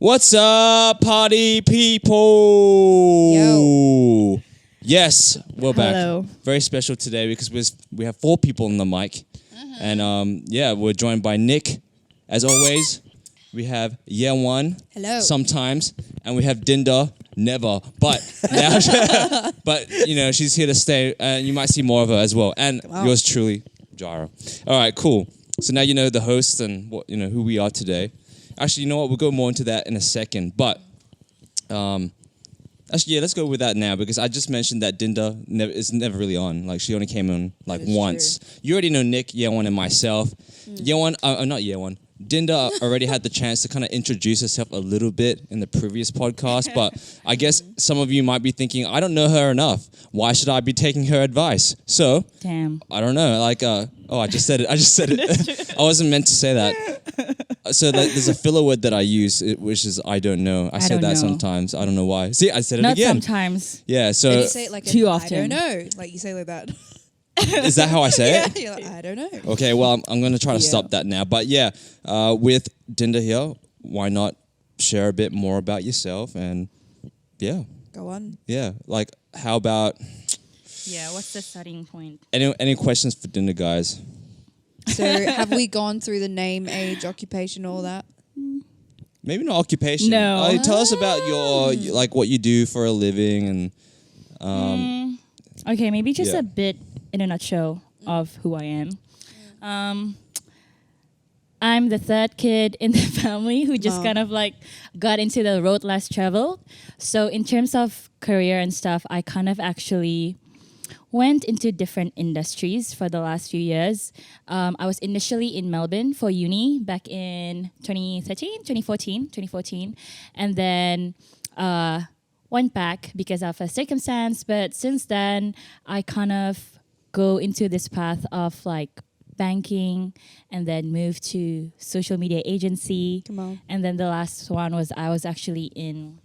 What's up, party people? Yo. Yes, we're back. Hello. Very special today because we have 4 people on the mic. And we're joined by Nick, as always. We have Yeon. Hello. Sometimes. And we have Dinda, never. But, she's here to stay. And you might see more of her as well. And yours truly, Jara. All right, cool. So now you know the host and who we are today. Actually, you know what? We'll go more into that in a second. But, let's go with that now because I just mentioned that Dinda is never really on. Like, she only came on once. True. You already know Nick, Yeon, and myself. Yeon, not Yeon. Dinda already had the chance to kind of introduce herself a little bit in the previous podcast, but I guess some of you might be thinking, I don't know her enough. Why should I be taking her advice? So, damn. I don't know. I just said it. I wasn't meant to say that. So there's a filler word that I use, which is I don't know. I say that sometimes. I don't know why. See, I said it Not again. Not sometimes. Yeah, so... And you say it like too often. I don't know. Like you say like that. Is that how I say it? Yeah, you're like, I don't know. Okay, well, I'm going to try to stop that now. But yeah, with Dinda here, why not share a bit more about yourself? And yeah. Go on. Yeah, like how about... Yeah, what's the starting point? Any questions for Dinda, guys? So have we gone through the name, age, occupation, all that? Maybe not occupation. No. Tell us about your like what you do for a living and... Okay, maybe just a bit in a nutshell of who I am. I'm the third kid in the family who just kind of like got into the road less traveled. So in terms of career and stuff, I kind of actually went into different industries for the last few years. I was initially in Melbourne for uni back in 2014. And then went back because of a circumstance. But since then, I kind of go into this path of like banking and then moved to social media agency. Come on. And then the last one was I was actually in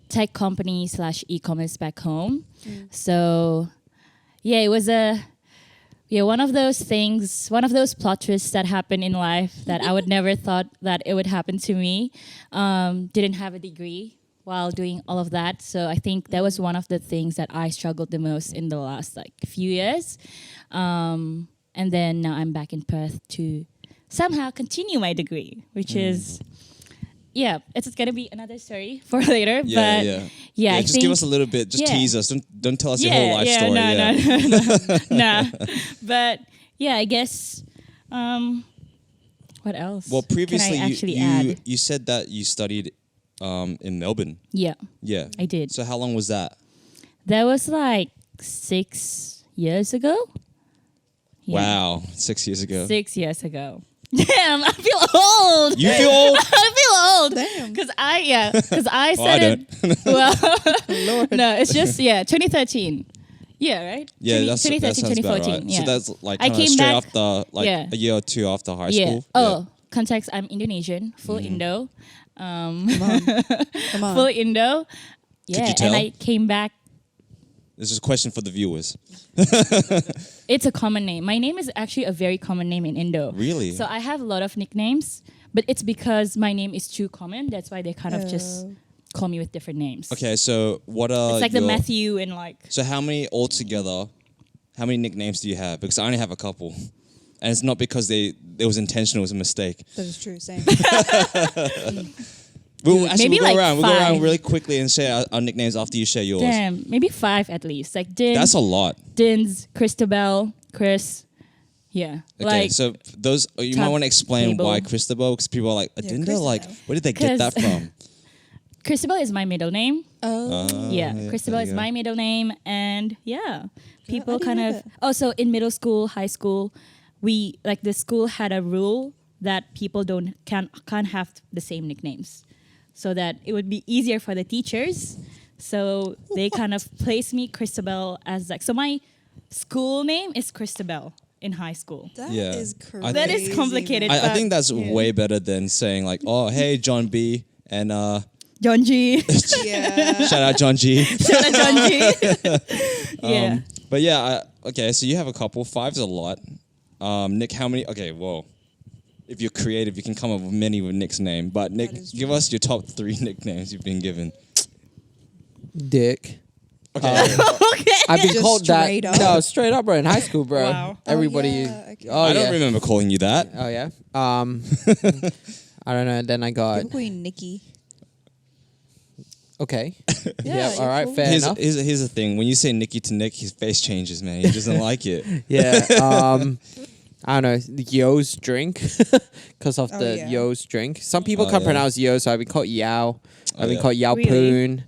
tech company / e-commerce back home. So yeah, it was one of those things, one of those plot twists that happen in life that I would never thought that it would happen to me. Didn't have a degree while doing all of that. So I think that was one of the things that I struggled the most in the last like few years. And then now I'm back in Perth to somehow continue my degree, which is... Yeah, it's going to be another story for later. Yeah, but I just think, give us a little bit. Just tease us. Don't tell us your whole life story. No. But yeah, I guess. What else? Well, previously can I actually add? you said that you studied in Melbourne. Yeah, Yeah, I did. So how long was that? That was like 6 years ago. Yeah. Wow, 6 years ago. 6 years ago. Damn, I feel old. You feel old? I feel old. Damn. Because I Well, I said it. Well, no, it's just 2013. Yeah, right. Yeah, 2013, that sounds about 2014. right. Yeah. So that's like I kinda came straight back- after a year or two after high Yeah. school. Oh, context. I'm Indonesian, full Indo. Come on. Full Indo. Yeah, you tell? and I came back. This is a question for the viewers. It's a common name. My name is actually a very common name in Indo. Really? So I have a lot of nicknames, but it's because my name is too common. That's why they kind of just call me with different names. Okay, so what are It's like the Matthew and like... So how many nicknames do you have? Because I only have a couple. And it's not because it was intentional, it was a mistake. That is true. Same. We'll maybe go like around. We'll go around 5. really quickly and share our nicknames after you share yours. Damn, maybe 5 at least. Like Din, That's a lot. Dins, Christabel, Chris. Yeah. Okay, Like, so those you top might want to explain table. why Christabel, because people are like, Adinda, Christabel. like, where did they get that 'Cause- from? Christabel is my middle name. Yeah, Christabel there is you go. my middle name, and people I didn't kind know of. that. Also, in middle school, high school, we like the school had a rule that people can't have the same nicknames, so that it would be easier for the teachers. So they kind of placed me Christabel as like. So my school name is Christabel in high school. That Yeah. is I crazy. That is complicated. I but- think that's way better than saying like, oh, hey, John B. And John G. Yeah. shout out John G. Shout out John G. Yeah. But yeah, okay, so you have a couple. 5's a lot. Nick, how many? Okay, whoa. if you're creative, you can come up with many with Nick's name. But Nick, is give us your top 3 nicknames you've been given. Dick. Okay. I've been Just called that. straight up? No, straight up, bro. In high school, bro. Wow. Everybody. yeah, okay. Oh I yeah. don't remember calling you that. Oh yeah. I don't know. Then I got People call you Nikki. okay. Yeah, Yeah. you're All right. cool. Fair Here's, enough. here's the thing. When you say Nicky to Nick, his face changes, man. He doesn't like it. Yeah. I don't know. The Yo's drink, because of Oh, the yeah. Yo's drink. Some people Oh, can't yeah. pronounce Yo, so I've been called Yao. Oh, I've been yeah. called Yao Really? Poon.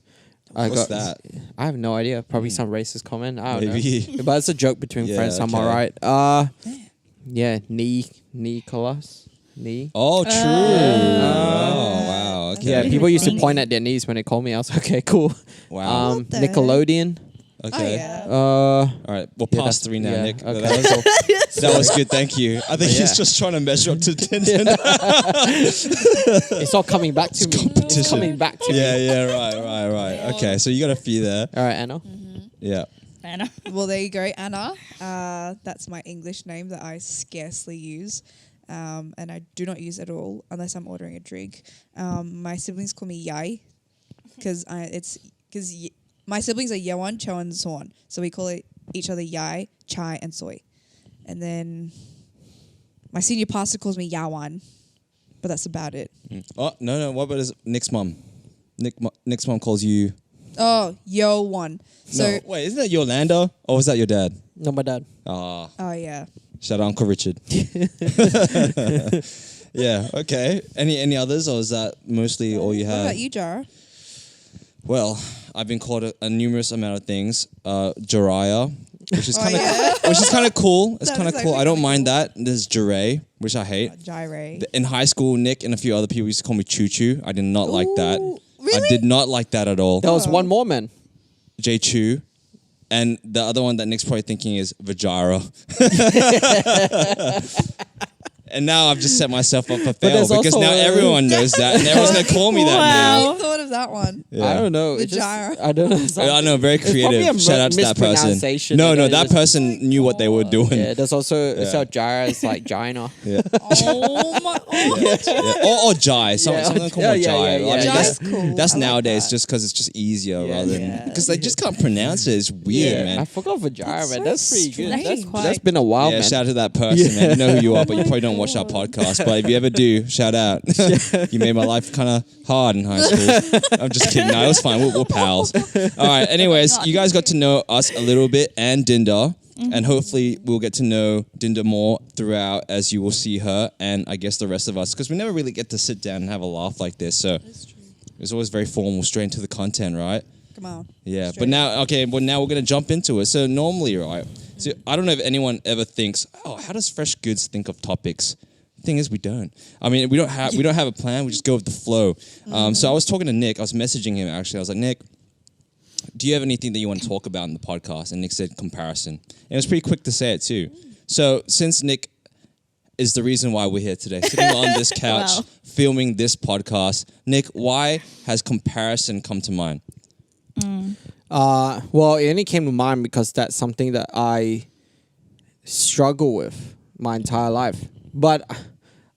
What's that? I have no idea. Probably some racist comment. I don't Maybe. know. But it's a joke between Yeah, friends. So I'm okay. alright. Yeah. Nicholas. Knee. Oh, true. Oh, wow. Okay. Yeah, really people used to thinking. point at their knees when they called me. I was like, okay, cool. Wow. What the heck? Nickelodeon. Okay. Oh, yeah. All right. We'll Yeah, pass that's- 3 now, yeah, Nick. okay. That, was, that was good. Thank you. I think he's Yeah. just trying to measure up to Tinder. It's all coming back to me. competition. It's coming back to me. Yeah. Right. Okay. So you got a few there. All right, Anna. Yeah. Anna. Well, there you go, Anna. That's my English name that I scarcely use. And I do not use at all unless I'm ordering a drink. My siblings call me Yai because my siblings are Yewan, Cho, and Sorn. So we call each other Yai, Chai, and Soy. And then my senior pastor calls me Yawan, but that's about it. Oh, no. What about Nick's mom? Nick's mom calls you. Oh, Yo1. So, No. Wait, isn't that Yolanda? Or was that your dad? No, my dad. Ah. oh yeah. Shout out Uncle Richard. Yeah, okay. Any others, or is that mostly all you What have? about you, Jara? Well, I've been called a numerous amount of things. Jiraiya, which is Oh, kind of yeah? which is kind of cool. It's That kind of is cool. I actually don't kinda mind cool. that. There's Jiray, which I hate. Jire. In high school, Nick and a few other people used to call me Choo Choo. I did not like that. Ooh, I really? did not like that at all. There was one more, man. J Choo. And the other one that Nick's probably thinking is Vajara. And now I've just set myself up for fail there's because also now a- everyone knows that and everyone's going to call me that Wow. I thought of that one. now. I don't know. The It just, jar. I don't know. It's like- I know, very It's probably creative. a Shout out to that person. mispronunciation No, that that just- person knew what they were doing. Yeah, there's also it's Yeah. how Jara is like Gina. Yeah. Oh my! Oh, Yeah. Or Jai. Yeah, Something called yeah, Jai. yeah, I mean, yeah. Jai's that's, cool. that's I like nowadays that. just because it's just easier Yeah, rather than yeah. because they just can't pronounce it. It's weird, I man. forgot for Jara, That's man. so That's pretty good. strange. That's, Quite- that's been a while, Yeah, man. shout out to that person, man. You know who you are, but you probably don't watch our podcast. But if you ever do, shout out. You made my life kind of hard in high school. I'm just kidding. No, it was fine. We're pals. All right. Anyways, you guys got to know us a little bit and Dinda. And hopefully we'll get to know Dinda more throughout as you will see her and I guess the rest of us. Because we never really get to sit down and have a laugh like this. So it's always very formal, straight into the content, right? come on. Yeah, Straight but now, okay, well, now we're going to jump into it. So normally, right, so I don't know if anyone ever thinks, oh, how does Fresh Goods think of topics? Thing is, we don't. I mean, we don't have a plan. We just go with the flow. So I was talking to Nick. I was messaging him, actually. I was like, Nick, do you have anything that you want to talk about in the podcast? And Nick said comparison. And it was pretty quick to say it, too. So since Nick is the reason why we're here today, sitting on this couch, Wow. filming this podcast, Nick, why has comparison come to mind? Well, it only came to mind because that's something that I struggle with my entire life. But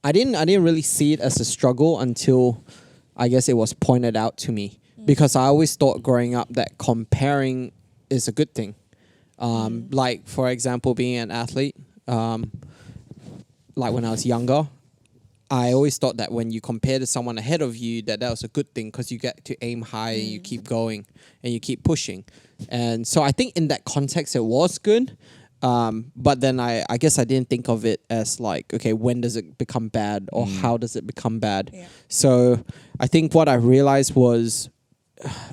I didn't really see it as a struggle until I guess it was pointed out to me. Because I always thought growing up that comparing is a good thing. Like, for example, being an athlete, like when I was younger, I always thought that when you compare to someone ahead of you, that was a good thing because you get to aim high and you keep going and you keep pushing. And so I think in that context, it was good. But then I guess I didn't think of it as like, okay, when does it become bad or how does it become bad? Yeah. So I think what I realized was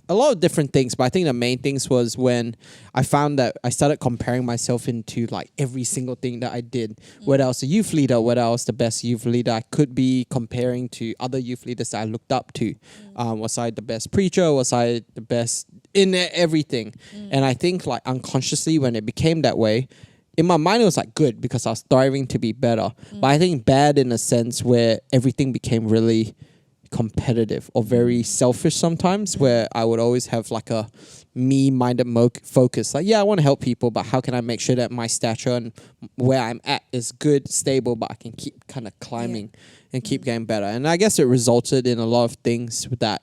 a lot of different things, but I think the main things was when I found that I started comparing myself into like every single thing that I did. Whether I was a youth leader, whether I was the best youth leader, I could be comparing to other youth leaders that I looked up to. Was I the best preacher? Was I the best in everything? And I think like unconsciously when it became that way, in my mind it was like good because I was striving to be better. But I think bad in a sense where everything became really competitive or very selfish sometimes, where I would always have like a me-minded focus. Like, yeah, I want to help people, but how can I make sure that my stature and where I'm at is good, stable, but I can keep kind of climbing and keep getting better. And I guess it resulted in a lot of things that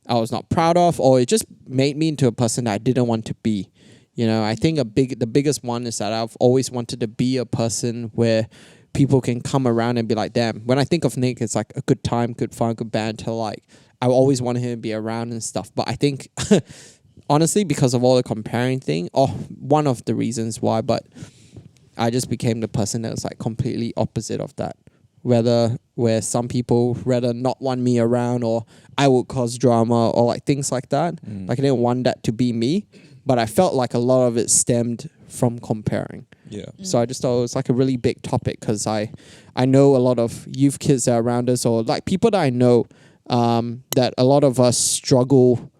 I was not proud of, or it just made me into a person that I didn't want to be. You know, I think the biggest one is that I've always wanted to be a person where people can come around and be like, damn, when I think of Nick, it's like a good time, good fun, good banter. Like, I always wanted him to be around and stuff. But I think, honestly, because of all the comparing thing, one of the reasons why, but I just became the person that was like completely opposite of that. Where some people rather not want me around, or I would cause drama, or like things like that. Like, I didn't want that to be me. But I felt like a lot of it stemmed from comparing. Yeah. So I just thought it was like a really big topic, because I know a lot of youth kids that are around us, or like people that I know, that a lot of us struggle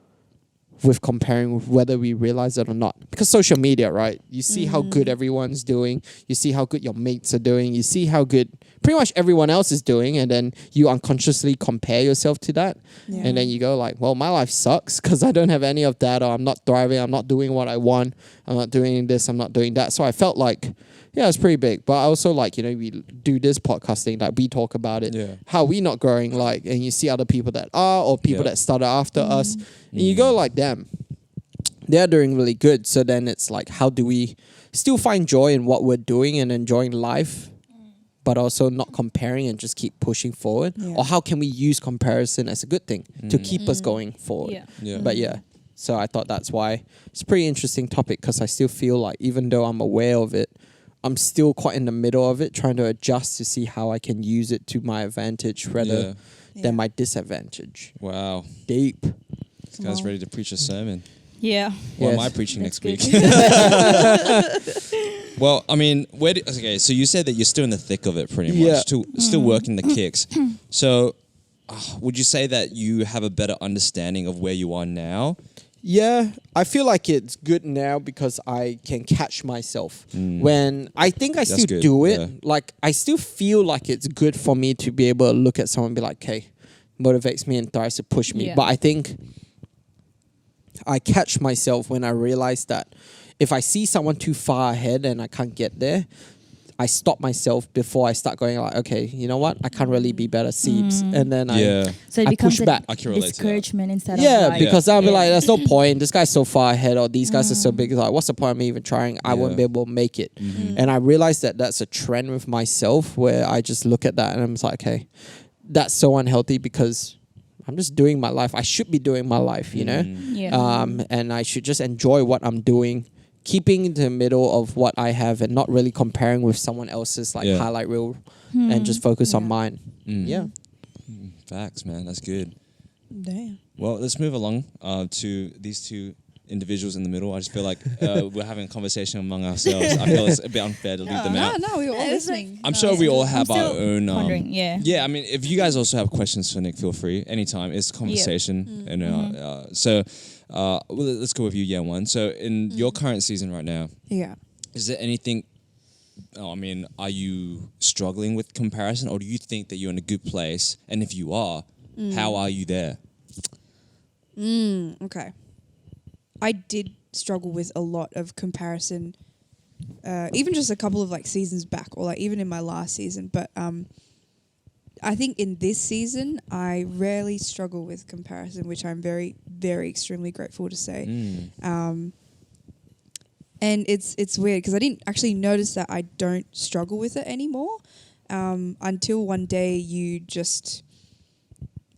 with comparing, whether we realize it or not. Because social media, right? You see how good everyone's doing. You see how good your mates are doing. You see how good pretty much everyone else is doing. And then you unconsciously compare yourself to that. Yeah. And then you go like, well, my life sucks because I don't have any of that, or I'm not thriving. I'm not doing what I want. I'm not doing this. I'm not doing that. So I felt like, yeah, it's pretty big. But I also like, you know, we do this podcasting, like we talk about it, how we not growing, like, and you see other people that are, or people that started after us, and you go like, damn, they're doing really good. So then it's like, how do we still find joy in what we're doing and enjoying life, but also not comparing and just keep pushing forward? Yeah. Or how can we use comparison as a good thing to keep us going forward? Yeah. Yeah. But yeah, so I thought that's why it's a pretty interesting topic, because I still feel like even though I'm aware of it, I'm still quite in the middle of it, trying to adjust to see how I can use it to my advantage rather than my disadvantage. Wow. Deep. This guy's ready to preach a sermon. Yeah. What am Yes. I preaching That's next good. week? Well, I mean, okay, so you said that you're still in the thick of it pretty much, Yeah. still working the kicks. So would you say that you have a better understanding of where you are now? Yeah, I feel like it's good now because I can catch myself. When I think I That's still good, do it, yeah. like I still feel like it's good for me to be able to look at someone and be like, hey, motivates me and tries to push me. Yeah. But I think I catch myself when I realize that if I see someone too far ahead and I can't get there, I stop myself before I start going like, okay, you know what? I can't really be better, Seeps. And then So it I becomes push a back. I can relate to that. discouragement instead yeah, of like, because I'll be yeah. like, there's no point. This guy's so far ahead, or these guys are so big. Like, what's the point of me even trying? I won't Yeah. be able to make it. And I realized that that's a trend with myself, where I just look at that and I'm just like, okay, that's so unhealthy, because I'm just doing my life. I should be doing my life, you know? Yeah. And I should just enjoy what I'm doing, keeping in the middle of what I have and not really comparing with someone else's like Yeah. highlight reel, and just focus on mine. Yeah. Facts, man. That's good. Damn. Well, let's move along to these two individuals in the middle. I just feel like we're having a conversation among ourselves. I feel it's a bit unfair to leave them out. No, we were all It's like- listening. I'm sure we all have I'm our still own. wondering, yeah. Yeah, I mean, if you guys also have questions for Nick, feel free anytime. It's a conversation, so well, let's go with you, Yan One. So, in your current season right now, Yeah. is there anything? I mean, are you struggling with comparison, or do you think that you're in a good place? And if you are, how are you there? Okay. I did struggle with a lot of comparison, even just a couple of like seasons back, or like even in my last season. But I think in this season, I rarely struggle with comparison, which I'm very, very extremely grateful to say. And it's weird because I didn't actually notice that I don't struggle with it anymore until one day you just.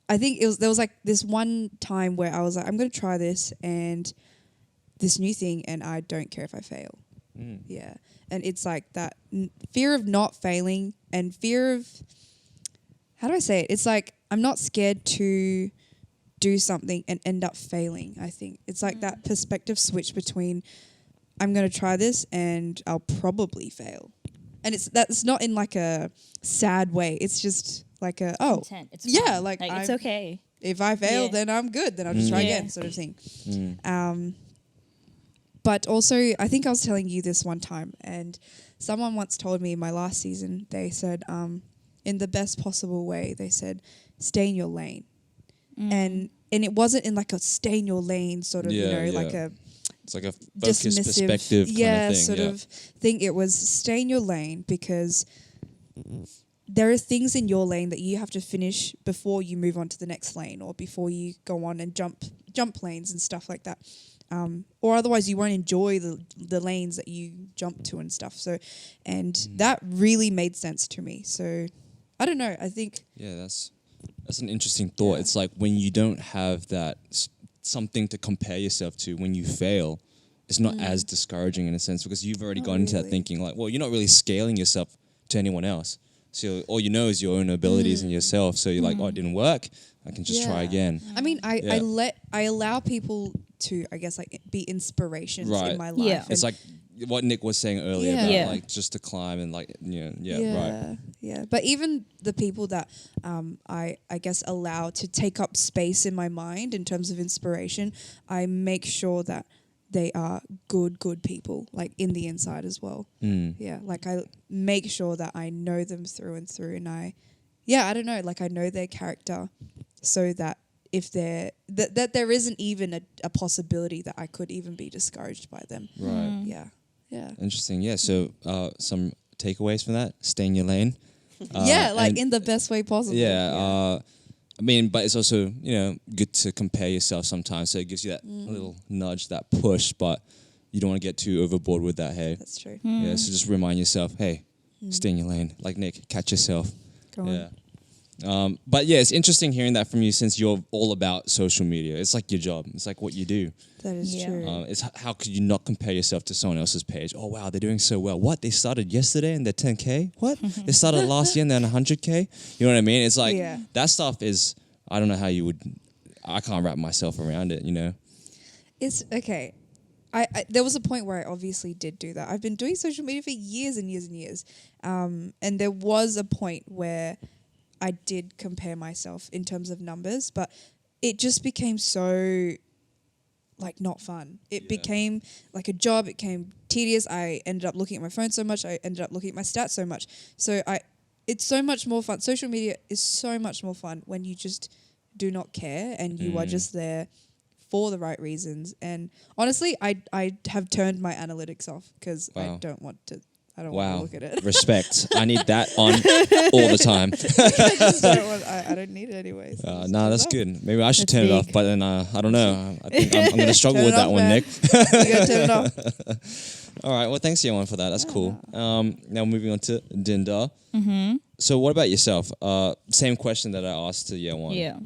I think there was like this one time where I was like, I'm going to try this and this new thing, and I don't care if I fail. Yeah. And it's like that fear of not failing and fear of, how do I say it? It's like, I'm not scared to do something and end up failing, I think. It's like that perspective switch between, I'm going to try this and I'll probably fail. And that's not in like a sad way. It's just like a, oh, Content. It's yeah, fine. like it's okay. if I fail, Yeah. then I'm good. Then I'll just try Yeah. again, sort of thing. But also, I think I was telling you this one time, and someone once told me in my last season, they said, in the best possible way, they said, stay in your lane. and it wasn't in like a stay in your lane sort of, like a It's like a focused dismissive, perspective kind of thing. sort of thing. It was stay in your lane because there are things in your lane that you have to finish before you move on to the next lane or before you go on and jump lanes and stuff like that. Or otherwise you won't enjoy the lanes that you jump to and stuff. So, and that really made sense to me. So, I don't know. I think that's an interesting thought. Yeah. It's like when you don't have that something to compare yourself to when you fail, it's not as discouraging in a sense because you've already Not gone into that really. thinking like, well, you're not really scaling yourself to anyone else. So all you know is your own abilities and yourself. So you're like, oh, it didn't work. I can just try Yeah. again. I mean, Yeah. I allow people to, I guess, like be inspirations Right. in my life. Yeah. It's like what Nick was saying earlier Yeah. about Yeah. like just to climb and like, right. Yeah. But even the people that I guess allow to take up space in my mind in terms of inspiration, I make sure that they are good people, like in the inside as well. Yeah, like I make sure that I know them through and through, and I don't know, like I know their character, so that if they're that there isn't even a possibility that I could even be discouraged by them. Right. Yeah. Interesting. Yeah. So some takeaways from that: stay in your lane. Yeah, like and- in the best way possible. Yeah. I mean, but it's also, good to compare yourself sometimes. So it gives you that little nudge, that push, but you don't want to get too overboard with that, hey? That's true. Yeah, so just remind yourself, hey, stay in your lane. Like Nick, catch yourself. Go on. Yeah. But yeah, it's interesting hearing that from you since you're all about social media. It's like your job. It's like what you do. That is Yeah. true. It's how could you not compare yourself to someone else's page? Oh wow, they're doing so well. What? They started yesterday and they're 10K? What? They started last year and they're on 100K? You know what I mean? It's like Yeah. that stuff is, I don't know how you would, I can't wrap myself around it, It's okay. I there was a point where I obviously did do that. I've been doing social media for years and years and years. And there was a point where I did compare myself in terms of numbers, but it just became so like not fun. It became like a job. It became tedious. I ended up looking at my phone so much. I ended up looking at my stats so much. So it's so much more fun. Social media is so much more fun when you just do not care and you are just there for the right reasons. And honestly, I have turned my analytics off because I Wow. don't want to. I don't Wow. want to look at it. Respect. I need that on all the time. I don't need it anyway. So just No, turn that's it off. good. Maybe I should That's turn it off, big. but then I don't know. I think I'm going to struggle Turn with it that off, one, man. Nick. You gotta turn it off. All right. Well, thanks, Yeon, for that. That's cool. Now moving on to Dinda. So what about yourself? Same question that I asked to Yeon. Yeah.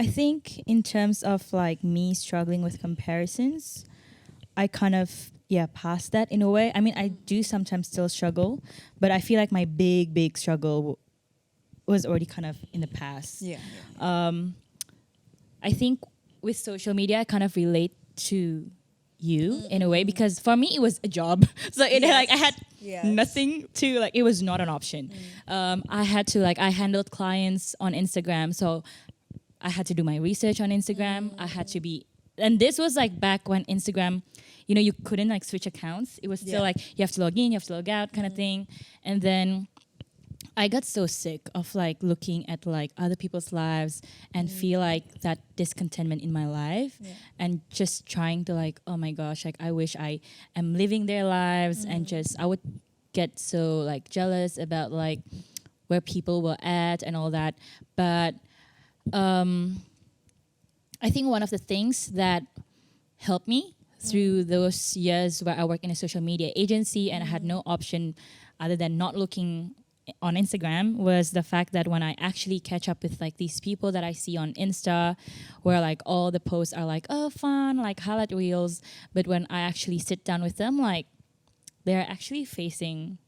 I think in terms of like me struggling with comparisons, I kind of past that in a way. I mean, I do sometimes still struggle, but I feel like my big struggle was already kind of in the past. Yeah. I think with social media, I kind of relate to you in a way because for me it was a job. So like I had Yes. nothing to like. It was not an option. I had to I handled clients on Instagram, so I had to do my research on Instagram. I had to be, and this was like back when Instagram, you couldn't like switch accounts. It was still Yeah. like you have to log in, you have to log out, kind of thing. And then I got so sick of like looking at like other people's lives and feel like that discontentment in my life and just trying to like, oh my gosh, like I wish I am living their lives and just I would get so like jealous about like where people were at and all that. But I think one of the things that helped me through those years where I worked in a social media agency and I had no option other than not looking on Instagram was the fact that when I actually catch up with like these people that I see on Insta where like all the posts are like, oh, fun, like highlight reels. But when I actually sit down with them, like they're actually facing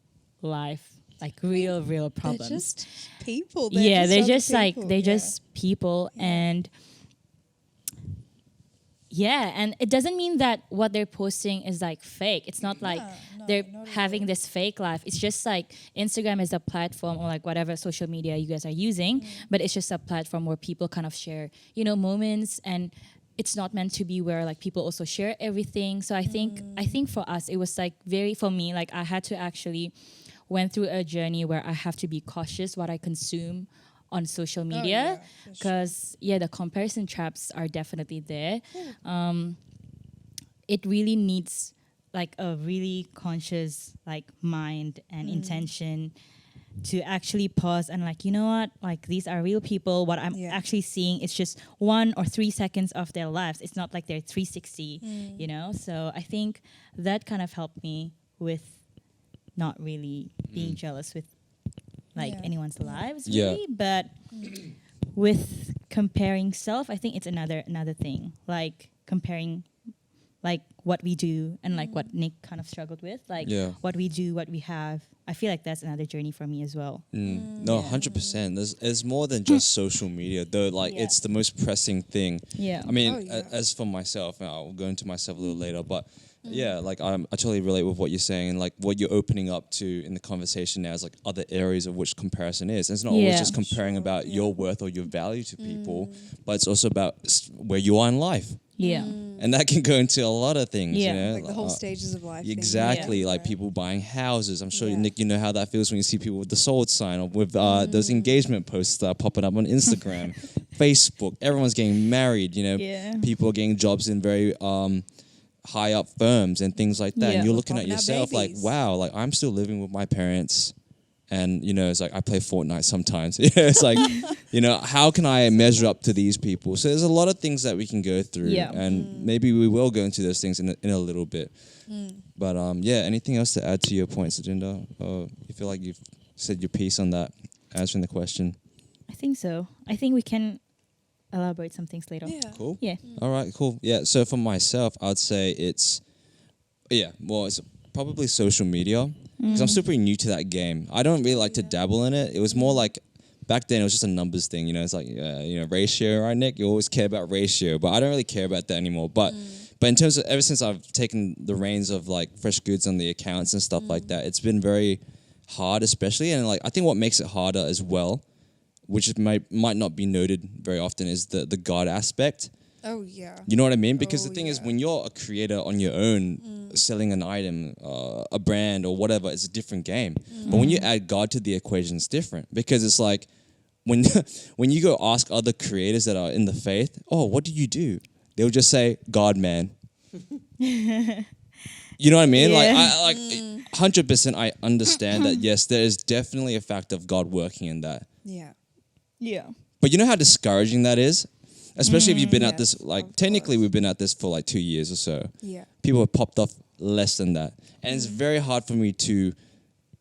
life, like real problems. They're just people. They're other just like, people. they're Yeah. just people. And and it doesn't mean that what they're posting is like fake. It's not like they're having this fake life. It's just like Instagram is a platform or like whatever social media you guys are using, but it's just a platform where people kind of share, moments, and it's not meant to be where like people also share everything. So I think for us it was like for me, like I had to actually went through a journey where I have to be cautious what I consume on social Oh, media, yeah, for sure. because the comparison traps are definitely there. It really needs like a really conscious like mind and intention to actually pause and like, you know what, like these are real people. What I'm Yeah. actually seeing is just 1 or 3 seconds of their lives. It's not like they're 360, you know. So I think that kind of helped me with not really being jealous with like Yeah. anyone's lives Yeah. really, but with comparing self, I think it's another thing, like comparing like what we do and like what Nick kind of struggled with, like Yeah. what we do, what we have. I feel like that's another journey for me as well. No, 100%. There's more than just social media, though. Like, Yeah. it's the most pressing thing. Yeah. I mean, Oh, yeah. as for myself, and I'll go into myself a little later, but yeah, like I totally relate with what you're saying, and like what you're opening up to in the conversation now is like other areas of which comparison is. And it's not always Yeah. just comparing about your worth or your value to people, but it's also about where you are in life. Yeah. And that can go into a lot of things, Yeah. you know? Like the whole stages of life. thing. Exactly, Yeah. like people buying houses. I'm sure Yeah. Nick, you know how that feels when you see people with the sold sign or with those engagement posts that are popping up on Instagram, Facebook. Everyone's getting married. You know, Yeah. people are getting jobs in very high up firms and things like that. Yeah. And you're We're looking at popping out yourself like, babies. wow, like I'm still living with my parents. And, you know, it's like I play Fortnite sometimes. It's like, you know, how can I measure up to these people? So there's a lot of things that we can go through. Yeah. And maybe we will go into those things in a little bit. But yeah, anything else to add to your points, Ajinda? Or you feel like you've said your piece on that, answering the question? I think so. I think we can elaborate some things later. Yeah. Cool. Yeah. All right, cool. Yeah, so for myself, I'd say it's probably social media. Because I'm still pretty new to that game. I don't really like to dabble in it. It was more like, back then it was just a numbers thing, you know, it's like, you know, ratio, right, Nick? You always care about ratio, but I don't really care about that anymore. But in terms of, ever since I've taken the reins of like Fresh Goods on the accounts and stuff like that, it's been very hard, especially. And like, I think what makes it harder as well, which might not be noted very often, is the God aspect. Oh yeah. You know what I mean? Because the Oh, thing is, yeah. when you're a creator on your own, selling an item, a brand or whatever, it's a different game. But when you add God to the equation, it's different, because it's like when when you go ask other creators that are in the faith, oh, what do you do? They'll just say, God, man. You know what I mean? Like, Yeah. I 100%. I understand that. Yes, there is definitely a fact of God working in that. Yeah. Yeah. But you know how discouraging that is? Especially if you've been at Yes, this, like, of technically course. we've been at this for like 2 years or so. Yeah. People have popped off less than that. And it's very hard for me to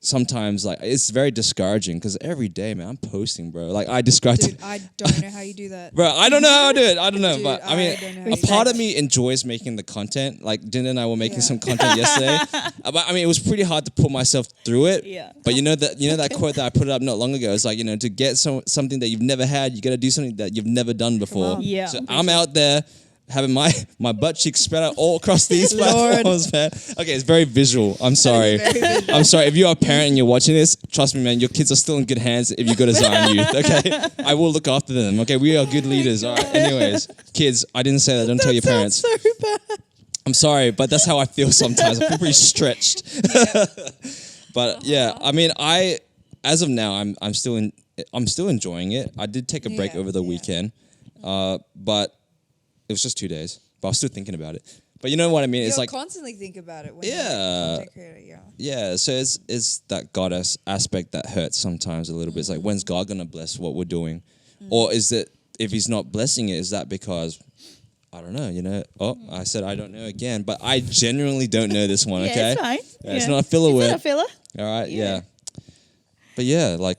sometimes, like, it's very discouraging because every day, man, I'm posting, bro. Like, I described Dude, I don't know how you do that. bro, I don't know how I do it. I don't know. Dude, but I I mean, don't know how a you do part it. of me enjoys making the content. Like, Dinda and I were making Yeah. some content yesterday. But I mean, it was pretty hard to put myself through it. Yeah. But you know that quote that I put up not long ago. It's like, you know, to get something that you've never had, you got to do something that you've never done before. on. Yeah. So I'm out there having my butt cheeks spread out all across these Lord. platforms, man. Okay, it's very visual. I'm sorry. Very visual. I'm sorry. If you're a parent and you're watching this, trust me, man, your kids are still in good hands if you go to Zion Youth, okay? I will look after them, okay? We are good leaders, all right? Anyways, kids, I didn't say that. Don't tell your parents. So bad. I'm sorry, but that's how I feel sometimes. I feel pretty stretched. But yeah, I mean, as of now, I'm still enjoying it. I did take a break Yeah, over the yeah. weekend, but it was just 2 days. But I was still thinking about it. But you know what I mean? It's You'll like, constantly think about it when Yeah. you're a content creator, yeah. yeah. So it's that God aspect that hurts sometimes a little bit. It's like, when's God gonna bless what we're doing, or is it, if He's not blessing it, is that because, I don't know, you know? Oh, I said I don't know again, but I genuinely don't know this one. Yeah, Okay, it's fine. Yeah, it's not a filler It's word. not a filler. All right, Yeah. yeah. But yeah, like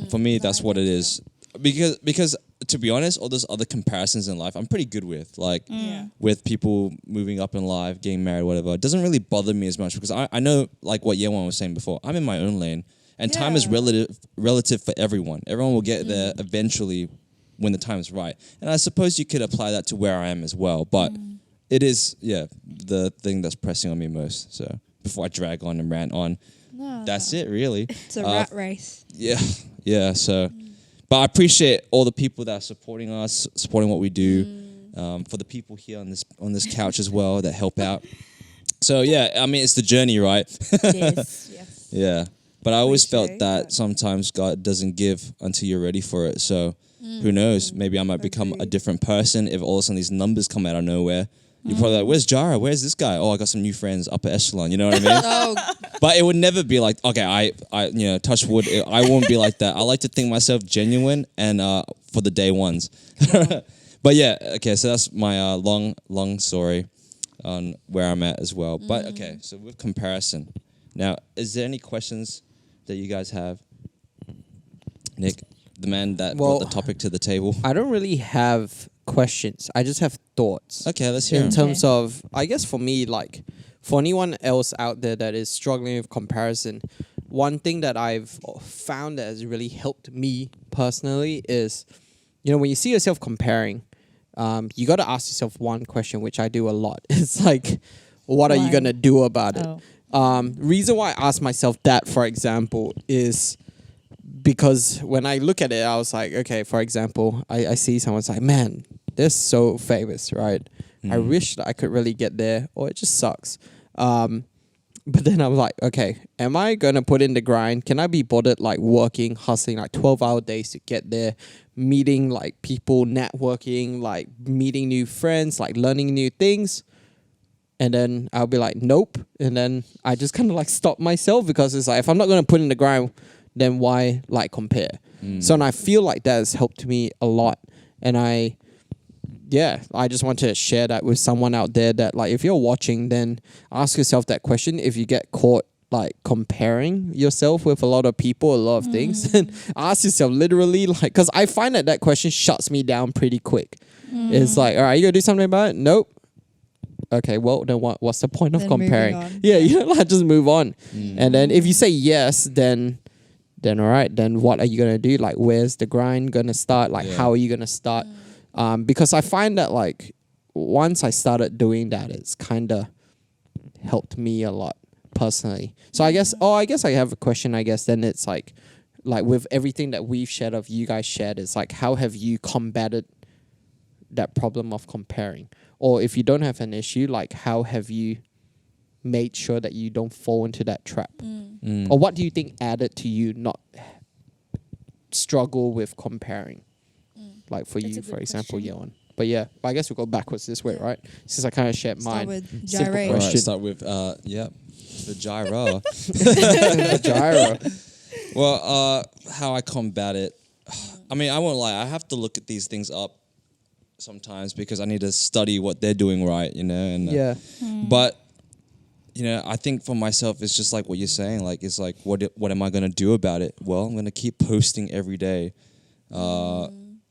for me, that's what it is. Because to be honest, all those other comparisons in life, I'm pretty good with. Like Yeah. with people moving up in life, getting married, whatever. It doesn't really bother me as much because I know, like what Yewan was saying before, I'm in my own lane, and time is Yeah. relative for everyone. Everyone will get there eventually when the time is right. And I suppose you could apply that to where I am as well. But it is, the thing that's pressing on me most. So before I drag on and rant on, No, that's it, really. It's a rat race. Yeah. So, but I appreciate all the people that are supporting us, supporting what we do. For the people here on this couch as well that help out. So yeah, I mean, it's the journey, right? It is. Yes. Yeah. But I always Cliche, felt that but- sometimes God doesn't give until you're ready for it. So who knows? Maybe I might become a Agreed. different person if all of a sudden these numbers come out of nowhere. You're probably like, where's Jara? Where's this guy? Oh, I got some new friends, upper echelon. You know what I mean? Oh, But it would never be like, okay, I touch wood. I won't be like that. I like to think myself genuine and for the day ones. But yeah, okay. So that's my long story on where I'm at as well. But okay, so with comparison, now is there any questions that you guys have? Nick, the man that Well, brought the topic to the table. I don't really have questions. I just have thoughts. Okay, let's hear In 'em. terms of, I guess for me, like for anyone else out there that is struggling with comparison, one thing that I've found that has really helped me personally is, when you see yourself comparing, you got to ask yourself one question, which I do a lot. It's like, what are you Why? going to do about it? Oh. Reason why I ask myself that, for example, is because when I look at it, I was like, okay, for example, I see someone's like, man, they're so famous, right? I wish that I could really get there, or it just sucks. But then I was like, okay, am I going to put in the grind? Can I be bothered like working, hustling like 12-hour days to get there, meeting like people, networking, like meeting new friends, like learning new things? And then I'll be like, nope. And then I just kind of like stop myself because it's like, if I'm not going to put in the grind, then why like compare? So and I feel like that has helped me a lot. And I just want to share that with someone out there that like, if you're watching, then ask yourself that question. If you get caught like comparing yourself with a lot of people, a lot of things, then ask yourself literally like, because I find that question shuts me down pretty quick. It's like, all right, you gonna do something about it? Nope. Okay, well then what's the point of Then moving comparing? on. Yeah, like just move on. And then if you say yes, then all right, then what are you gonna do? Like, where's the grind gonna start? Like, Yeah. how are you gonna start? Because I find that like once I started doing that, it's kind of helped me a lot personally. So I guess I have a question. I guess then it's like with everything that we've shared, of you guys shared, it's like, how have you combated that problem of comparing? Or if you don't have an issue, like how have you made sure that you don't fall into that trap? Or what do you think added to you not struggle with comparing? Like for That's you, a for good example, question. Yoan. But yeah, I guess we'll go backwards this way, right? Since I kind of shared start mine. with Simple gyrate. All right, question. start with the gyro. Gyro. Well, how I combat it. I mean, I won't lie. I have to look at these things up sometimes because I need to study what they're doing right, and Yeah. But I think for myself, it's just like what you're saying. Like, it's like, what am I gonna do about it? Well, I'm gonna keep posting every day,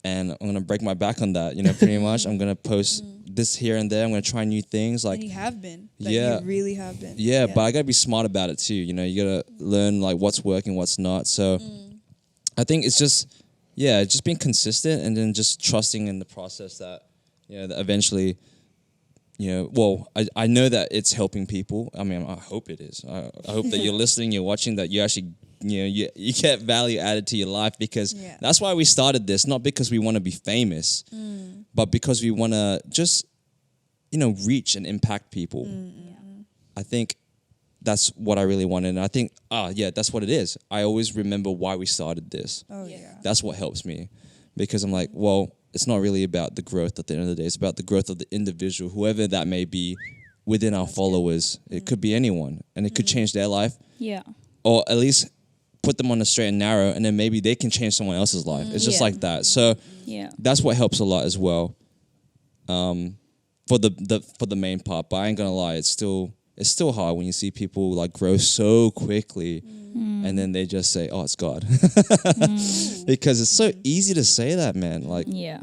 and I'm gonna break my back on that. Pretty much. I'm gonna post this here and there. I'm gonna try new things. Like, And you have been. Like, Yeah. You really have been. yeah, but I gotta be smart about it too. You gotta learn like what's working, what's not. So I think it's just being consistent and then just trusting in the process that that eventually I know that it's helping people. I mean, I hope it is. I hope that you're listening, you're watching, that you actually you get value added to your life, because Yeah. that's why we started this, not because we want to be famous, but because we want to just reach and impact people. I think that's what I really wanted. And I think, that's what it is. I always remember why we started this. Oh, Yeah. yeah. That's what helps me, because I'm like, well, it's not really about the growth at the end of the day. It's about the growth of the individual, whoever that may be within our followers. It could be anyone, and it could change their life, Yeah. or at least put them on the straight and narrow, and then maybe they can change someone else's life. It's just Yeah. like that. So Yeah. that's what helps a lot as well. For the main part, but I ain't gonna lie, it's still hard when you see people like grow so quickly, and then they just say, "Oh, it's God," because it's so easy to say that, man. Like, Yeah.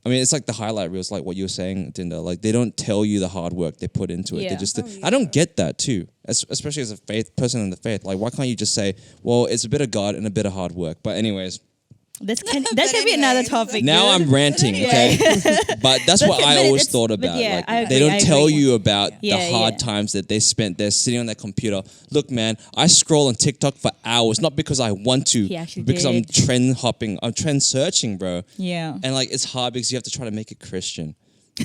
I mean, it's like the highlight reels, like what you were saying, Dinda. Like, they don't tell you the hard work they put into it. Yeah. They just, Oh, I don't get that too, especially as a faith person in the faith. Like, why can't you just say, "Well, it's a bit of God and a bit of hard work"? But anyways, That can be another anyways. topic. now I'm ranting, okay? But that's what I always thought about. yeah, Like, I they agree, don't I tell agree. you about Yeah, the hard yeah. times that they spent there sitting on that computer. Look, man, I scroll on TikTok for hours, not because I want to, He actually because I'm did. trend hopping, I'm trend searching, bro. Yeah. And like, it's hard because you have to try to make it Christian.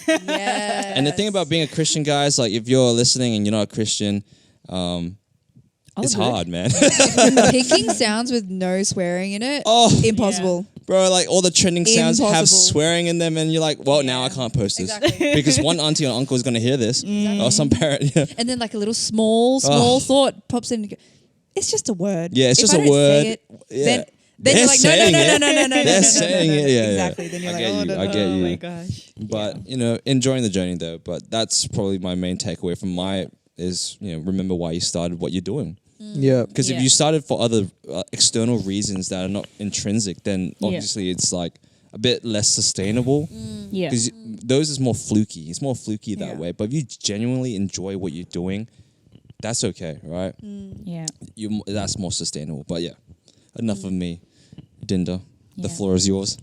Yeah. And the thing about being a Christian, guys, like if you're listening and you're not a Christian, it's good. hard, man. Picking sounds with no swearing in it. Oh. Impossible. Bro, like all the trending sounds have Impossible. swearing in them, and you're like, well, now I Yeah. can't post this Exactly. because one auntie or uncle is gonna hear this, or some parent. Yeah, And then like a little small thought pops in. And you go, it's just a word. Yeah, it's If just I a don't word. Say it, Yeah. then They're you're like, no, saying it. no. They're no, saying no, it. Yeah, exactly. Then you're I like, get oh, you. no, I no. get Oh you. my gosh. But you know, enjoying the journey though. But that's probably my main takeaway from my is remember why you started what you're doing. Yeah. Because Yeah. if you started for other external reasons that are not intrinsic, then Yeah. obviously it's like a bit less sustainable. Yeah. Because those is more fluky. It's more fluky that Yeah. way. But if you genuinely enjoy what you're doing, that's okay, right? Yeah. That's more sustainable. But yeah, enough of me, Dinda. The Yeah. floor is yours.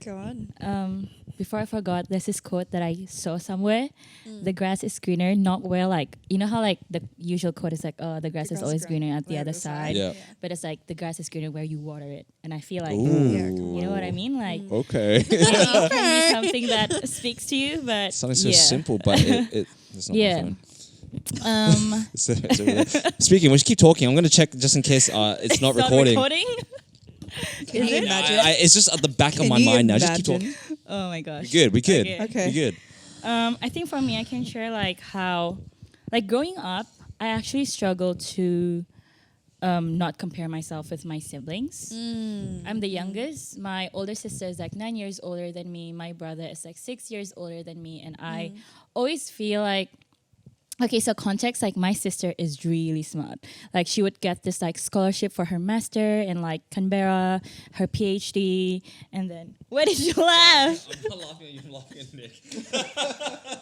Go on. Before I forgot, there's this quote that I saw somewhere. The grass is greener, not where like you know how like the usual quote is like, oh, the grass is always greener at the other side. Yeah. But it's like the grass is greener where you water it. And I feel like Ooh. Yeah, cool. you know what I mean? Like Okay. maybe it can be something that speaks to you, but Something so yeah. simple, but it's not my Yeah. phone. Um Speaking, we should keep talking. I'm gonna check just in case it's not recording. Can you imagine? It's just at the back of Can my you mind now. Just keep imagine? talking. Oh my gosh. We good. Okay. We good. I think for me, I can share like how, like growing up, I actually struggled to not compare myself with my siblings. I'm the youngest. My older sister is like 9 years older than me. My brother is like 6 years older than me. And I always feel like, okay, so context, like my sister is really smart. Like she would get this like scholarship for her master in like Canberra, her PhD, and then, where did you laugh? I'm not laughing at you, I'm laughing at Nick.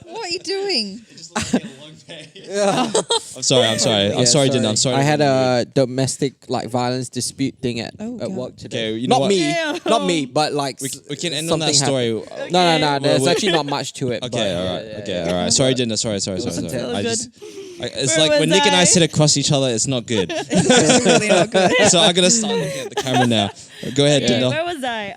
What are you doing? Just looking at a long day. I'm sorry, Dinda. I'm sorry. I had a domestic like violence dispute thing at God. work today. Okay, you know not what? me, Damn. not me, but like We can end on that something story. happened. No. There's Well, actually not much to it. Okay, all right. Sorry, Dinda. Sorry. wasn't I good. just, it's Where like when was Nick and I I? sit across each other, it's not good. It's really not good. So I'm gonna start looking at the camera now. Go ahead, Okay, Dinda. where was I?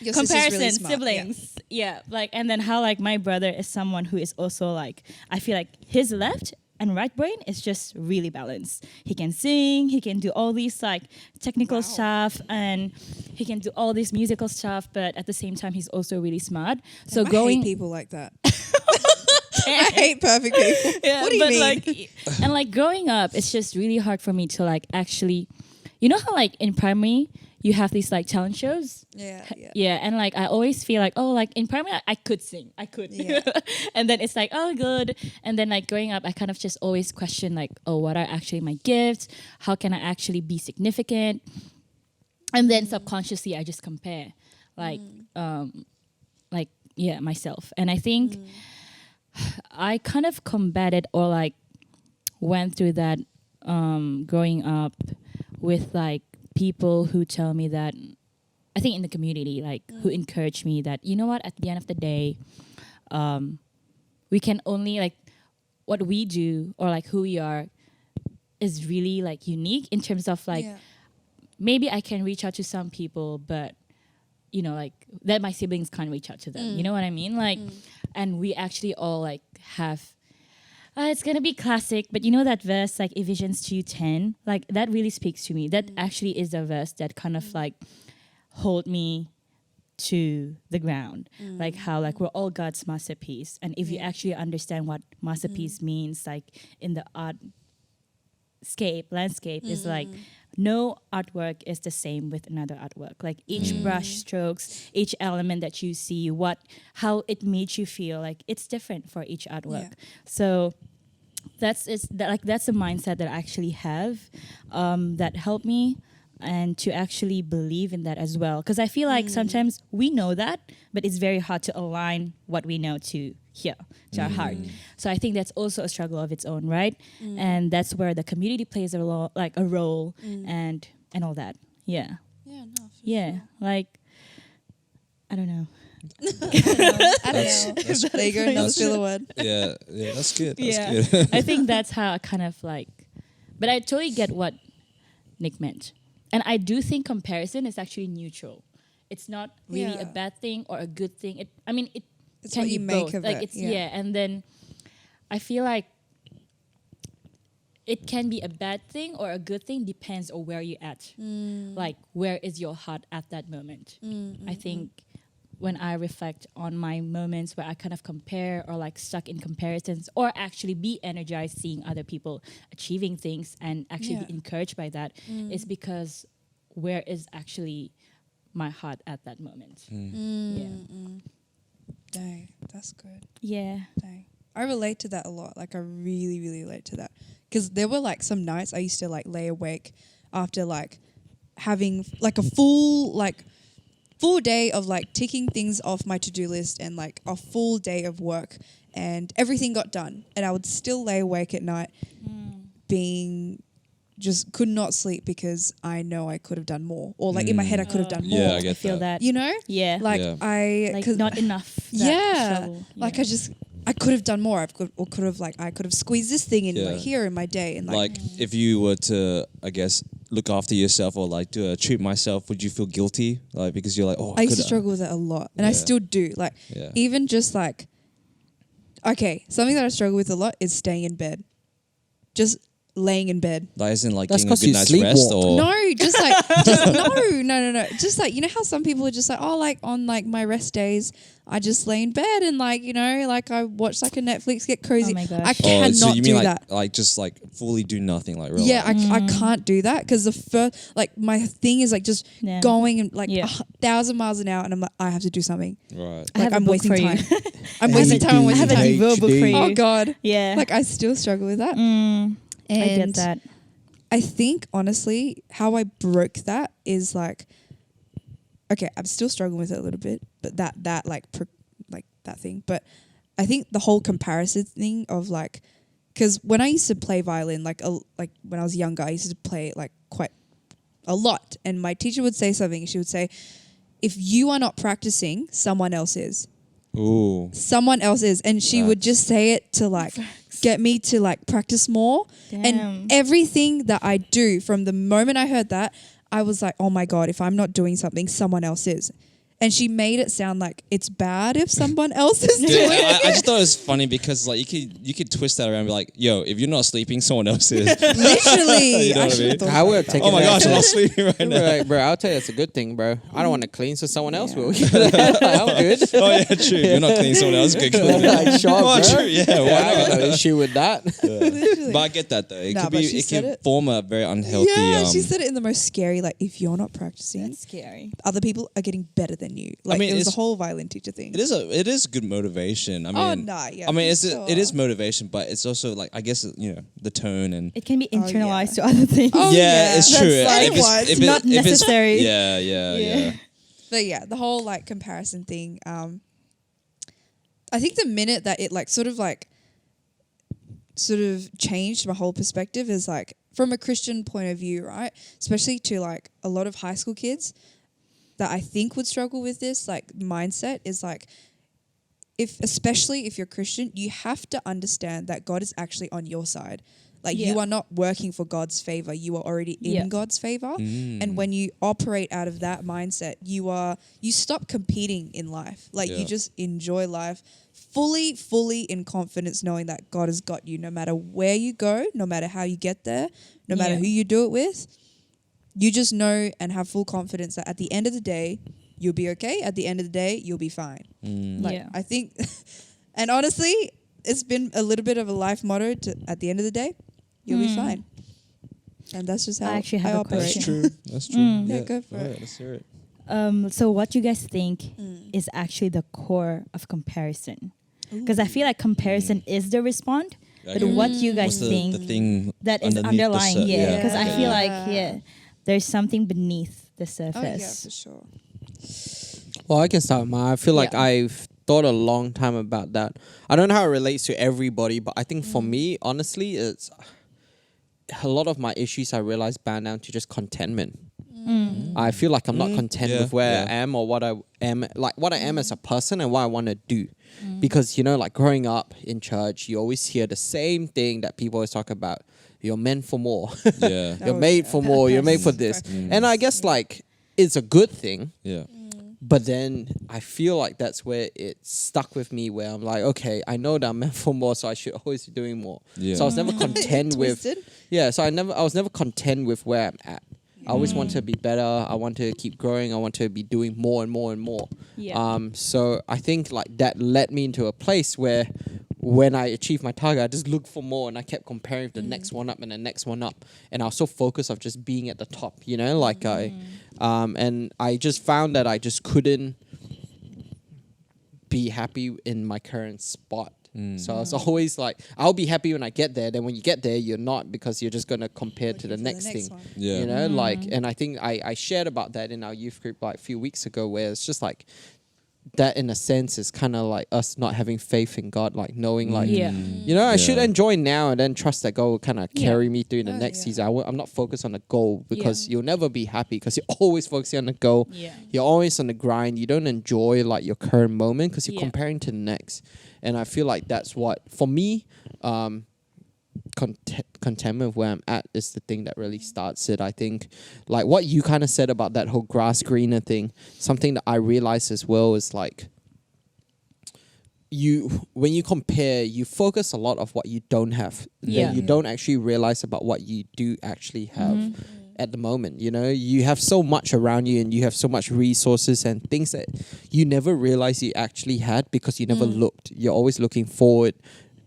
Your sister's Comparison, really smart, siblings. Yeah, like, and then how like my brother is someone who is also like, I feel like his left and right brain is just really balanced. He can sing, he can do all these like technical stuff, and he can do all this musical stuff, but at the same time he's also really smart. So I growing hate people like that. I hate perfect people. Yeah, What do you but mean? like and like growing up, it's just really hard for me to like actually, you know how like in primary you have these like talent shows. Yeah. Yeah, and like I always feel like, oh, like in primary I could sing, I could, Yeah. and then it's like, oh, good, and then like growing up, I kind of just always question like, oh, what are actually my gifts? How can I actually be significant? And then subconsciously I just compare, like, yeah, myself, and I think I kind of combated or like went through that growing up with like people who tell me that, I think in the community, like who encourage me that, you know what, at the end of the day, we can only like what we do or like who we are is really like unique in terms of like maybe I can reach out to some people, but you know, like that my siblings can't reach out to them. You know what I mean? Like, and we actually all like have. It's gonna be classic, but you know that verse, like Ephesians 2:10, like that really speaks to me. That actually is a verse that kind of like hold me to the ground. Like how like we're all God's masterpiece, and if you actually understand what masterpiece means, like in the landscape is like no artwork is the same with another artwork. Like each brush strokes, each element that you see, how it made you feel, like it's different for each artwork. So that's a mindset that I actually have that helped me and to actually believe in that as well. Because I feel like sometimes we know that, but it's very hard to align what we know to our heart. So I think that's also a struggle of its own, right? And that's where the community plays a role and all that. Yeah. Like, I don't know. I don't know. There you go, another filler word. Yeah, that's good. Yeah. I think that's how I kind of like, but I totally get what Nick meant. And I do think comparison is actually neutral. It's not really a bad thing or a good thing. It It's can what be you make both. of like it. it's and then I feel like it can be a bad thing or a good thing, depends on where you're at. Like, where is your heart at that moment? I think when I reflect on my moments where I kind of compare or like stuck in comparisons, or actually be energized seeing other people achieving things and actually Yeah. be encouraged by that, is because where is actually my heart at that moment? Dang, that's good. Yeah. Dang. I relate to that a lot. Like I really, really relate to that. Because there were like some nights I used to like lay awake after like having like a full day of like ticking things off my to-do list and like a full day of work, and everything got done. And I would still lay awake at night being just could not sleep because I know I could have done more, or like in my head I could have done more. Yeah, I get feel that. You know? Yeah. Like Yeah. Like 'cause- not enough. that yeah, struggle. like Yeah. I could have done more. I could have like I could have squeezed this thing in Yeah. like here in my day, and Like if you were to, I guess, look after yourself or like do treat myself, would you feel guilty? Like because you're like, oh, I used to coulda- struggle with it a lot, and I Yeah. still do. Like Yeah. even just like, okay, something that I struggle with a lot is staying in bed, just laying in bed. Like isn't like That's getting a 'cause good you night's sleepwalk. rest or No, just like no. Just like, you know how some people are just like, oh, like on like my rest days, I just lay in bed and like, you know, like I watch like a Netflix, get cozy. Oh my gosh. I Oh, cannot so you do mean that. like just like fully do nothing, like real Yeah, life? I can't do that because the first, like my thing is like just Yeah. going and like Yeah. 1,000 miles an hour, and I'm like, I have to do something. Right. I have Like a I'm book wasting for you. time. I'm wasting time. I'm I wasting have a time. Devo book for you. Oh God, Yeah. like I still struggle with that. I get And that. I think honestly, how I broke that is like, okay, I'm still struggling with it a little bit, but that like that thing. But I think the whole comparison thing of like, because when I used to play violin, like when I was younger, I used to play it like quite a lot, and my teacher would say something. She would say, "If you are not practicing, someone else is. Ooh. Someone else is," and she would just say it to like get me to like practice more. Damn. And everything that I do from the moment I heard that, I was like, oh my God, if I'm not doing something, someone else is. And she made it sound like it's bad if someone else is Dude, doing it. I just thought it was funny because like you could twist that around and be like, yo, if you're not sleeping, someone else is. Literally. You know what I should've mean? thought I about would have that. taken Oh my that. gosh, I'm not sleeping right Bro, now. like, bro, I'll tell you, it's a good thing, bro. I don't want to clean, so someone else will. Yeah. I'm good. Oh yeah, true. You're not cleaning someone else. Good. Like, sure, Oh, bro. true. Yeah, Yeah, why I not? got no issue with that. Literally. But I get that though. It Nah, could but be. she It said can it. form a very unhealthy. Yeah, she said it in the most scary, like, if you're not practicing, That's scary. other people are getting better than you. Like, mean, it was it's- the whole violin teacher thing. It is good motivation. I mean, Oh, nah, yeah, I mean, for it is sure. motivation, but it's also like I guess you know the tone and. It can be Oh, yeah. internalized to other things. Oh, yeah, it's that's true. like If it's- what? if It's it- not if it's- necessary. Yeah. Yeah. But yeah, the whole like comparison thing. I think the minute that it like sort of changed my whole perspective is like from a Christian point of view, right? Especially to like a lot of high school kids that I think would struggle with this like mindset is like especially if you're Christian, you have to understand that God is actually on your side. Like you Yeah. are not working for God's favor. You are already in Yeah. God's favor. Mm. And when you operate out of that mindset, you stop competing in life. Like Yeah. you just enjoy life fully in confidence, knowing that God has got you no matter where you go, no matter how you get there, no matter Yeah. who you do it with. You just know and have full confidence that at the end of the day, you'll be okay. At the end of the day, you'll be fine. Like Yeah. I think, and honestly, it's been a little bit of a life motto to at the end of the day, you'll be fine. And that's just how I actually have a operate. question. True. That's true. Yeah, go for it. Alright, let's hear it. So what do you guys think is actually the core of comparison? Because I feel like comparison is the respond, Yeah, but okay. what do you guys What's the think thing that is underneath the underlying? sur- Yeah, because I feel like Yeah. there's something beneath the Oh yeah, surface. for sure. Well, I can start. I feel like Yeah. I've thought a long time about that. I don't know how it relates to everybody, but I think for me, honestly, it's a lot of my issues I realize bound down to just contentment. I feel like I'm not content Yeah, with where yeah. I am or what I am, like what I am as a person and what I want to do. Because, you know, like growing up in church, you always hear the same thing that people always talk about. You're meant for more. Yeah. You're Oh, made yeah. for more. You're made for Purpose. this. And I guess like it's a good thing. Yeah. But then I feel like that's where it stuck with me, where I'm like, okay, I know that I'm meant for more, so I should always be doing more. Yeah. So I was never content with, Twisted. yeah. So I was never content with where I'm at. I always want to be better. I want to keep growing. I want to be doing more and more and more. Yeah. So I think like that led me into a place where when I achieved my target, I just looked for more and I kept comparing the next one up and the next one up. And I was so focused of just being at the top, you know, like and I just found that I just couldn't be happy in my current spot. So I was always like, I'll be happy when I get there. Then when you get there, you're not, because you're just going to compare to the next thing. one. Yeah. You know, like, and I think I shared about that in our youth group like a few weeks ago, where it's just like, that in a sense is kind of like us not having faith in God, like knowing like, Yeah. you know, I should Yeah. enjoy now and then trust that God will kind of Yeah. carry me through the Oh, next yeah. season. I'm not focused on the goal, because Yeah. you'll never be happy because you're always focusing on the goal. Yeah. You're always on the grind. You don't enjoy like your current moment because you're Yeah. comparing to the next. And I feel like that's what, for me, contentment with where I'm at is the thing that really starts it. I think like what you kind of said about that whole grass greener thing, something that I realized as well is like, when you compare, you focus a lot of what you don't have. Yeah. That you don't actually realize about what you do actually have at the moment. You know, you have so much around you and you have so much resources and things that you never realized you actually had because you never looked. You're always looking forward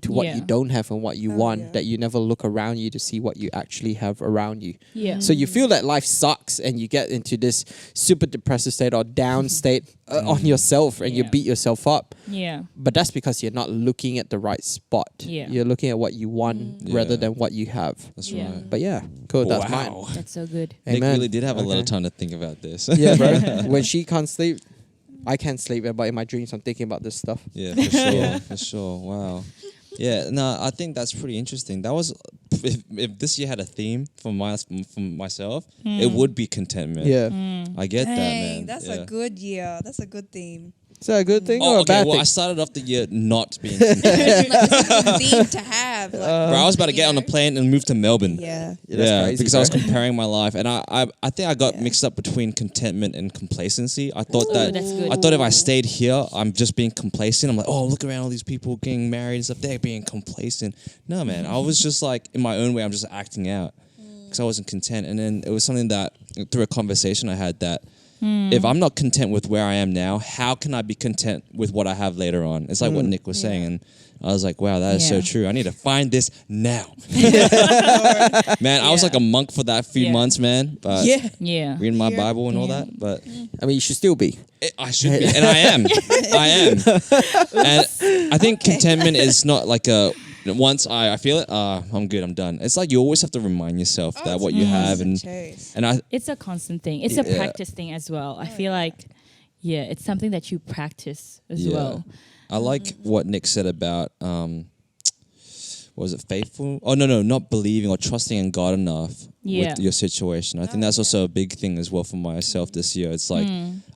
to what Yeah. you don't have and what you Oh, want, yeah. that you never look around you to see what you actually have around you. Yeah. So you feel that life sucks and you get into this super depressive state or down state on yourself, and you Yeah. beat yourself up. Yeah. But that's because you're not looking at the right spot. Yeah. You're looking at what you want rather Yeah. than what you have. That's Yeah. right. But yeah, cool. That's Wow. mine. That's so good. Nick Amen. really did have a lot of Okay. time to think about this. Yeah, bro. When she can't sleep, I can't sleep. But in my dreams, I'm thinking about this stuff. Yeah, for sure, for sure. Wow. Yeah, no, I think that's pretty interesting. That was, if this year had a theme for myself, it would be contentment. Yeah. I get that, Dang, man. that's yeah. a good year. That's a good theme. Is that a good thing or Oh, a okay. bad Well, thing? I started off the year not being content. Like, it's a good theme to have. Like, Bro, I was about to you get on a know? plane and move to Melbourne. Yeah. Yeah, that's crazy, because I was bro. comparing my life, and I think I got Yeah. mixed up between contentment and complacency. I thought Ooh, that that's good. I thought if I stayed here, I'm just being complacent. I'm like, oh, look around all these people getting married and stuff. They're being complacent. No, man, I was just like in my own way. I'm just acting out because I wasn't content. And then it was something that through a conversation I had that. If I'm not content with where I am now, how can I be content with what I have later on? It's like what Nick was saying, and I was like, wow, that is so Yeah. true. I need to find this now. Man, I was Yeah. like a monk for that few Yeah. months, man. But Yeah. Yeah. reading my Yeah. Bible and all Yeah. that. But I mean, you should still be. I should be, and I am. I am. And I think contentment is not like a. Once I feel it, I'm good, I'm done. It's like you always have to remind yourself that what you have, and Chase. I It's a constant thing. It's a Yeah. practice thing as well. I feel like, yeah, it's something that you practice as well. I like what Nick said about was it faithful? Oh no, not believing or trusting in God enough Yeah. with your situation. I think that's also a big thing as well for myself this year. It's like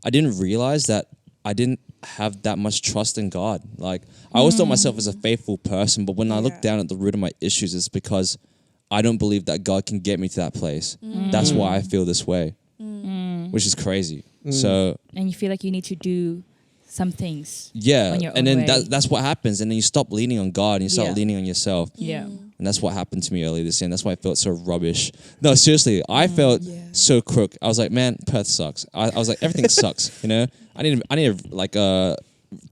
I didn't realize that I didn't have that much trust in God. Like I always thought myself as a faithful person, but when I look Yeah. down at the root of my issues, it's because I don't believe that God can get me to that place. That's why I feel this way, which is crazy. So And you feel like you need to do some things. yeah, On your and own then way. that's what happens, and then you stop leaning on God and you start Yeah. leaning on yourself. Yeah. And that's what happened to me earlier this year. And that's why I felt so rubbish. No, seriously, I felt Yeah. so crook. I was like, man, Perth sucks. I was like, everything sucks. You know, I need like to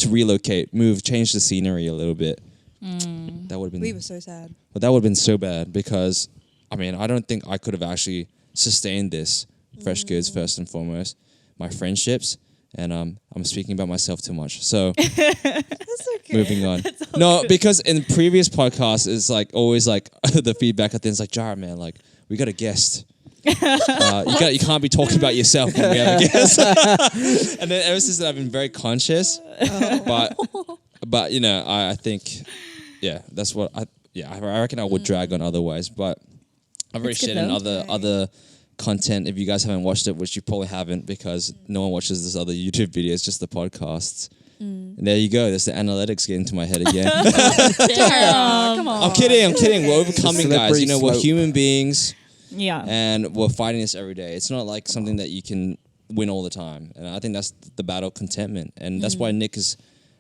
relocate, move, change the scenery a little bit. That would have been. We were so sad. But that would have been so bad because, I mean, I don't think I could have actually sustained this. Fresh goods first and foremost, my friendships, and I'm speaking about myself too much. So That's okay. moving on. No, because in previous podcasts, it's like always like the feedback at the end is like, Jared, man, like we got a guest. You can't be talking about yourself when we have a guest. And then ever since then, I've been very conscious. But you know, I think, yeah, that's what I reckon I would drag on otherwise. But I've already It's good shared in though. other content. If you guys haven't watched it, which you probably haven't, because no one watches this other YouTube videos, just the podcasts. And there you go. There's the analytics getting to my head again. Come on. I'm kidding. We're overcoming, guys. Slippery You know, we're slope. human beings, Yeah. and we're fighting this every day. It's not like something that you can win all the time, and I think that's the battle of contentment, and that's why Nick is.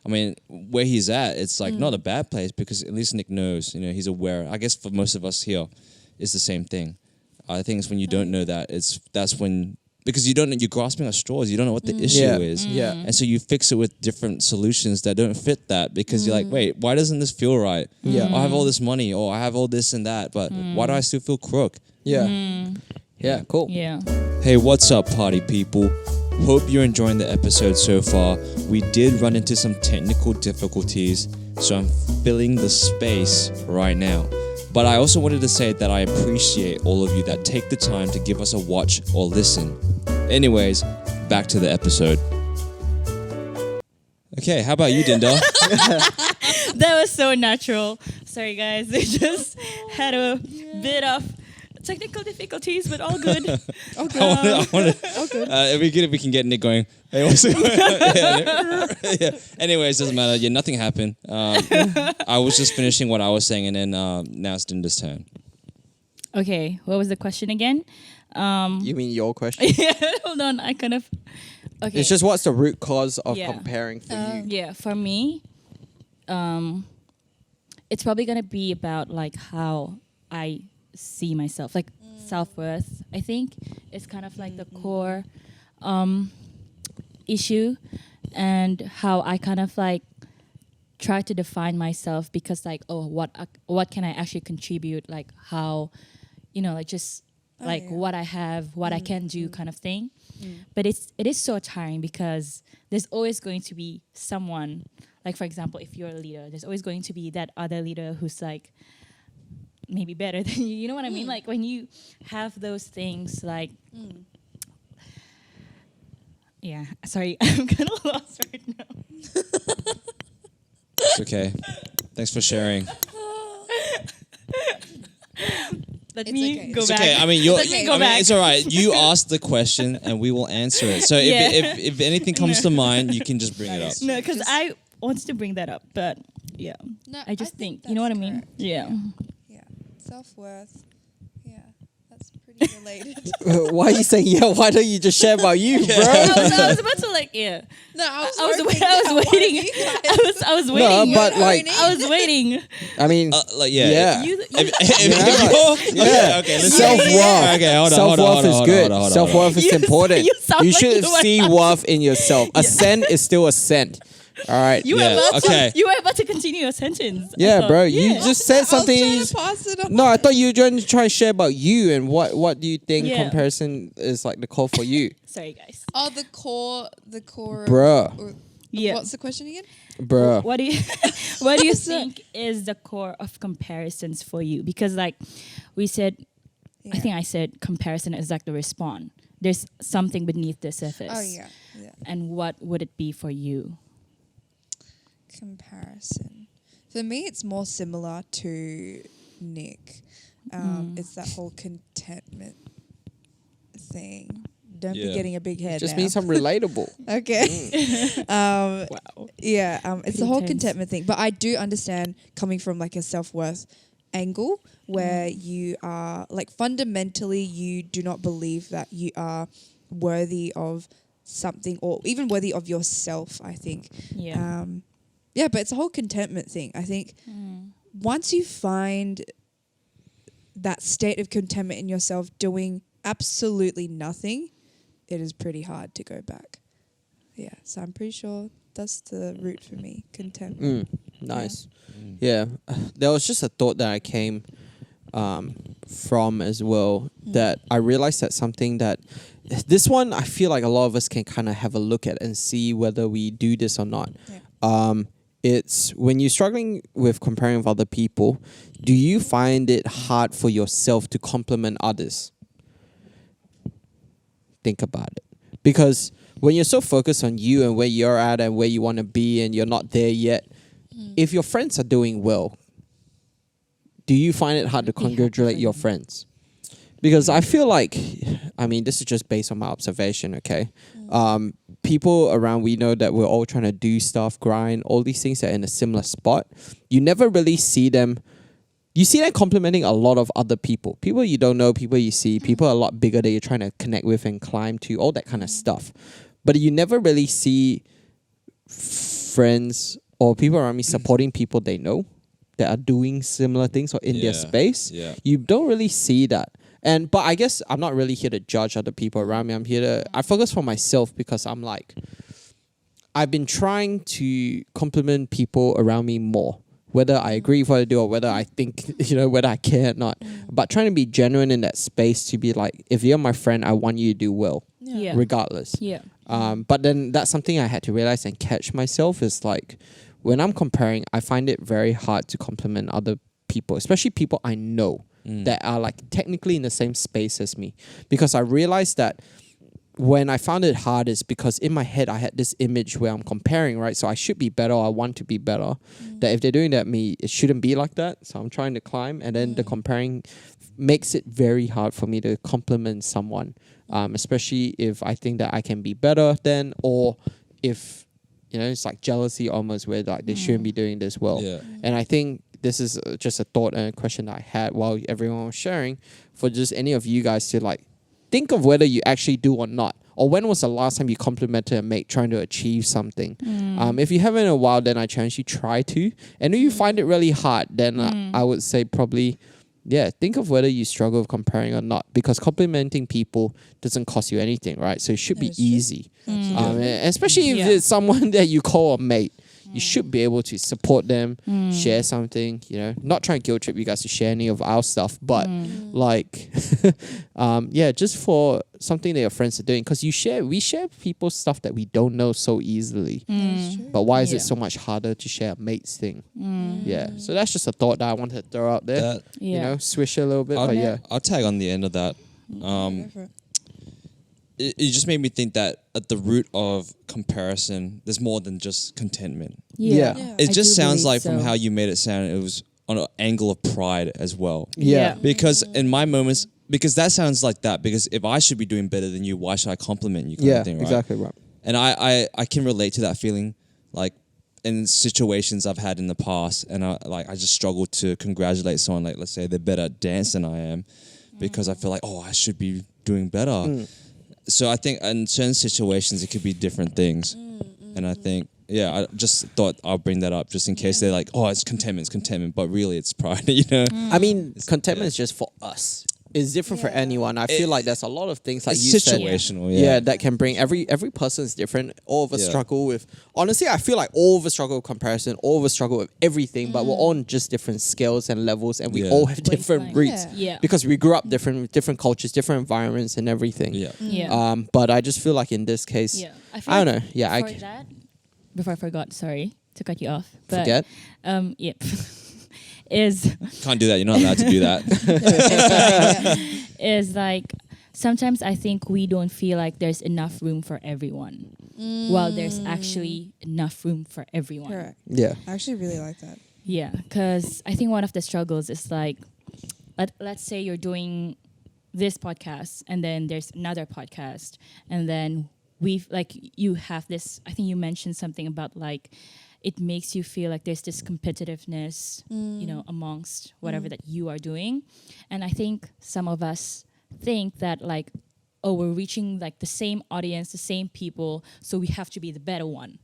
I mean, where he's at, it's like not a bad place because at least Nick knows. You know, he's aware. I guess for most of us here, it's the same thing. I think it's when you don't know that. That's when because you don't know, you're grasping at straws. You don't know what the issue is. Yeah. And so you fix it with different solutions that don't fit that because you're like, wait, why doesn't this feel right? Yeah. I have all this money or I have all this and that, but why do I still feel crook? Yeah. Yeah, cool. Yeah. Hey, what's up, party people? Hope you're enjoying the episode so far. We did run into some technical difficulties, so I'm filling the space right now. But I also wanted to say that I appreciate all of you that take the time to give us a watch or listen. Anyways, back to the episode. Okay, how about you, Dinda? That was so natural. Sorry, guys. They just had a bit of technical difficulties, but all good. I wanna, it'd be good if we can get Nick going. Hey, what's it? Yeah. Anyways, doesn't matter. Yeah, nothing happened. I was just finishing what I was saying, and then now it's Dinda's turn. Okay, what was the question again? You mean your question? Yeah, hold on. I kind of. Okay. It's just what's the root cause of Yeah. comparing for you? Yeah, for me, it's probably gonna be about like how I see myself, like self-worth. I think it's kind of like the core issue, and how I kind of like try to define myself because like, oh, what can I actually contribute? Like how, like just like yeah. what I have, what I can do, kind of thing. But it is so tiring because there's always going to be someone, like for example, if you're a leader, there's always going to be that other leader who's like maybe better than you. You know what I mean? Like when you have those things, like yeah. Sorry, I'm kind of lost right now. It's okay. Thanks for sharing. Let It's me okay. go It's back. okay. I mean, you're. Let me go I mean, back. it's all right. You asked the question, and we will answer it. So if anything comes to mind, you can just bring it up. No, because Just- I wanted to bring that up, but yeah, No, I just think you know what I mean. correct. Yeah. Yeah. Self-worth. Yeah. That's pretty related. Why are you saying yeah? Why don't you just share about you, bro? I was about to like yeah. No, I was waiting. I was No, waiting. but like, I was waiting. I mean, Like yeah. yeah. You, If you're, Yeah. okay, listen. Self-worth. Okay, hold on, Self-worth is good. hold on. Self-worth is You- important. you sound You like should you were see about worth in yourself. A cent is still a cent. All right. you Yeah, were about okay. to. You were about to continue your sentence. I Yeah, thought. bro. You Yeah. just said something. I was trying to pass it on. No, I thought you were going to try and share about you and what do you think Yeah. comparison is like the call for you, Sorry, guys. Oh, the core. Of, Bruh. or- Yeah. What's the question again? bro? What do you What do you think is the core of comparisons for you? Because like we said, I Yeah. think I said comparison is like the respawn. There's something beneath the surface. Oh yeah. Yeah. And what would it be for you? Comparison. For me, it's more similar to Nick. It's that whole contentment thing. Don't Yeah. be getting a big head. Just now. means I'm relatable. Okay. Wow. Yeah, it's Pretty the whole intense. contentment thing. But I do understand coming from like a self-worth angle where you are like fundamentally you do not believe that you are worthy of something or even worthy of yourself, I think. Yeah. Yeah, but it's a whole contentment thing. I think once you find that state of contentment in yourself doing absolutely nothing, it is pretty hard to go back. Yeah, so I'm pretty sure that's the root for me, contentment. Nice. Yeah. There was just a thought that I came from as well that I realized that something that this one I feel like a lot of us can kind of have a look at and see whether we do this or not. Yeah. It's when you're struggling with comparing with other people, do you find it hard for yourself to compliment others? Think about it. Because when you're so focused on you and where you're at and where you want to be and you're not there yet, if your friends are doing well, do you find it hard to Be happy congratulate for your them. friends? Because I feel like, I mean, this is just based on my observation, okay? People around, we know that we're all trying to do stuff, grind, all these things that are in a similar spot. You never really see them, you see that complimenting a lot of other people you don't know, people you see, people a lot bigger that you're trying to connect with and climb to, all that kind of stuff. But you never really see friends or people around me supporting people they know that are doing similar things or in their space. Yeah. You don't really see that. But I guess I'm not really here to judge other people around me. I'm here to I focus for myself because I'm like, I've been trying to compliment people around me more, whether I agree with what I do or whether I think, whether I care or not. But trying to be genuine in that space to be like, if you're my friend, I want you to do well, Yeah. regardless. Yeah. But then that's something I had to realize and catch myself is like, when I'm comparing, I find it very hard to compliment other people, especially people I know that are like technically in the same space as me. Because I realized that when I found it hard is because in my head I had this image where I'm comparing, right? So I should be better, I want to be better. That if they're doing that me, it shouldn't be like that. So I'm trying to climb, and then the comparing makes it very hard for me to compliment someone. Especially if I think that I can be better than, or if it's like jealousy almost, where like they shouldn't be doing this well. Yeah. And I think this is just a thought and a question that I had while everyone was sharing, for just any of you guys to like think of whether you actually do or not. Or when was the last time you complimented a mate trying to achieve something? If you haven't in a while, then I challenge you, try to. And if you find it really hard, then I would say probably, think of whether you struggle with comparing or not. Because complimenting people doesn't cost you anything, right? So it should be That's true. easy. Especially if it's someone that you call a mate. You should be able to support them, share something, not try and guilt trip you guys to share any of our stuff, but like, just for something that your friends are doing. Because we share people's stuff that we don't know so easily. But why is it so much harder to share a mate's thing? Yeah. So that's just a thought that I wanted to throw out there. That- Swish it a little bit, I'll, but yeah. I'll tag on the end of that. Go for it. It just made me think that at the root of comparison, there's more than just contentment. Yeah. Yeah. It I just do sounds believe like from so. how you made it sound, it was on an angle of pride as well. Yeah. Because in my moments, because that sounds like that. Because if I should be doing better than you, why should I compliment you? Kind Yeah, of thing, right? exactly right. And I can relate to that feeling, like in situations I've had in the past, and I just struggle to congratulate someone. Like, let's say they're better at dance than I am, because I feel like, I should be doing better. So I think in certain situations it could be different things, and I think I just thought I'll bring that up just in case they're like, it's contentment, but really it's pride, I mean, contentment is just for us. It's different for anyone. I feel like there's a lot of things like It's you said. situational, That can bring every person is different. All of us Yeah. struggle with. Honestly, I feel like all of us struggle with comparison. All of us struggle with everything, but we're all on just different scales and levels, and we Yeah. all have different Baseline. roots Yeah. because we grew up different with different cultures, different environments, and everything. Yeah. Yeah. But I just feel like in this case, Yeah. I feel don't like know. Yeah, before that, before I forgot, sorry to cut you off. But, forget. Yep. is Can't do that. You're not allowed to do that. is like sometimes I think we don't feel like there's enough room for everyone, while there's actually enough room for everyone. Correct. Yeah. I actually really like that. Yeah, because I think one of the struggles is like, let's say you're doing this podcast, and then there's another podcast, and then you have this. I think you mentioned something about like, it makes you feel like there's this competitiveness, amongst whatever that you are doing, and I think some of us think that like, we're reaching like the same audience, the same people, so we have to be the better one.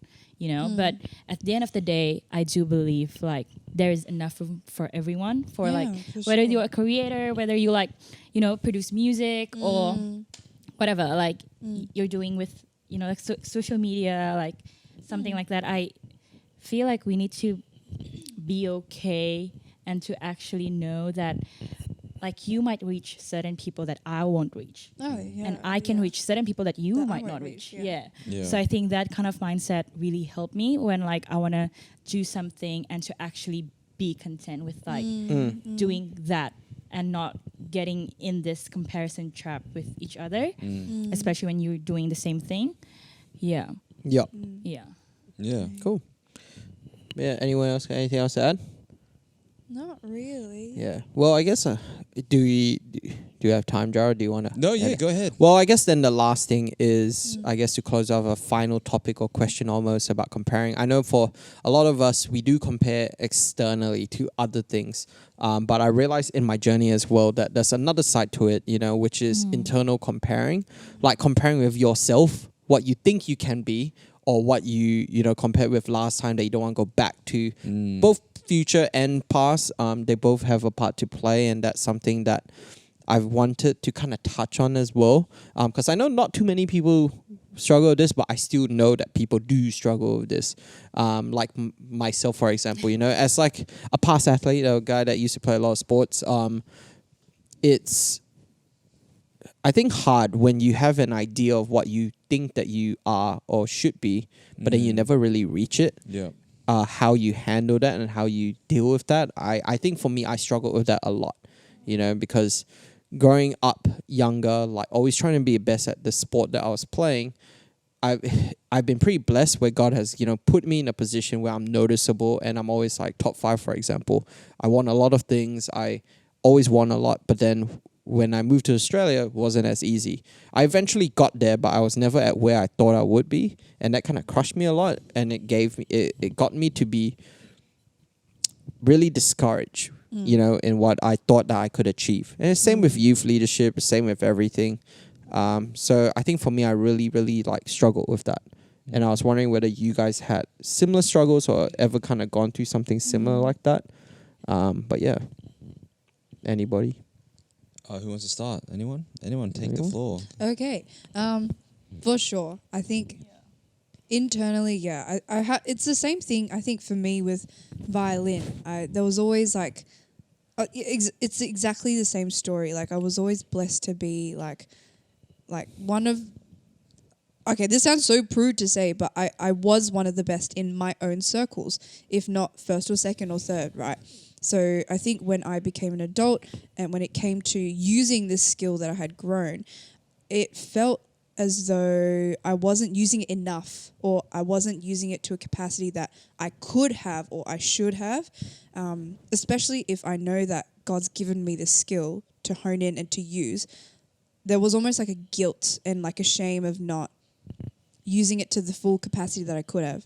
But at the end of the day, I do believe like there is enough room for everyone, for like for whether sure. you're a creator, whether you like produce music or whatever, like you're doing with like social media, like something like that. I feel like we need to be okay and to actually know that like you might reach certain people that I won't reach. Oh, yeah. And I can reach certain people that you That I might won't not reach, reach. yeah. Yeah. So I think that kind of mindset really helped me when like I want to do something and to actually be content with like doing that and not getting in this comparison trap with each other, especially when you're doing the same thing. Yeah. Yeah. Yeah. Yeah. Cool. Yeah. Anyone else got anything else to add? Not really. Yeah. Well, I guess do you have time, Jared? Do you want to? No, yeah, go ahead. Well, I guess then the last thing is, I guess, to close off a final topic or question almost about comparing. I know for a lot of us, we do compare externally to other things. But I realized in my journey as well that there's another side to it, which is internal comparing, like comparing with yourself, what you think you can be, or what you compared with last time that you don't want to go back to. Both future and past, they both have a part to play, and that's something that I've wanted to kind of touch on as well, because I know not too many people struggle with this, but I still know that people do struggle with this. Like myself, for example, as like a past athlete, a guy that used to play a lot of sports, it's I think hard when you have an idea of what you think that you are or should be, but then you never really reach it. Yeah. How you handle that and how you deal with that. I think for me, I struggled with that a lot, because growing up younger, like always trying to be best at the sport that I was playing, I've been pretty blessed where God has, put me in a position where I'm noticeable and I'm always like top 5, for example. I won a lot of things. I always won a lot, but then when I moved to Australia, it wasn't as easy. I eventually got there, but I was never at where I thought I would be, and that kind of crushed me a lot, and it got me to be really discouraged, in what I thought that I could achieve. And it's same with youth leadership, same with everything. So I think for me, I really, really like struggled with that. And I was wondering whether you guys had similar struggles or ever kind of gone through something similar like that. But yeah, anybody? Who wants to start? Anyone? Anyone take the floor. Okay. For sure. I think internally, yeah. It's the same thing, I think, for me with violin. There was always like, it's exactly the same story. Like I was always blessed to be like one of, okay, this sounds so prude to say, but I was one of the best in my own circles, if not first or second or third, right? So I think when I became an adult and when it came to using this skill that I had grown, it felt as though I wasn't using it enough, or I wasn't using it to a capacity that I could have or I should have, especially if I know that God's given me the skill to hone in and to use. There was almost like a guilt and like a shame of not using it to the full capacity that I could have.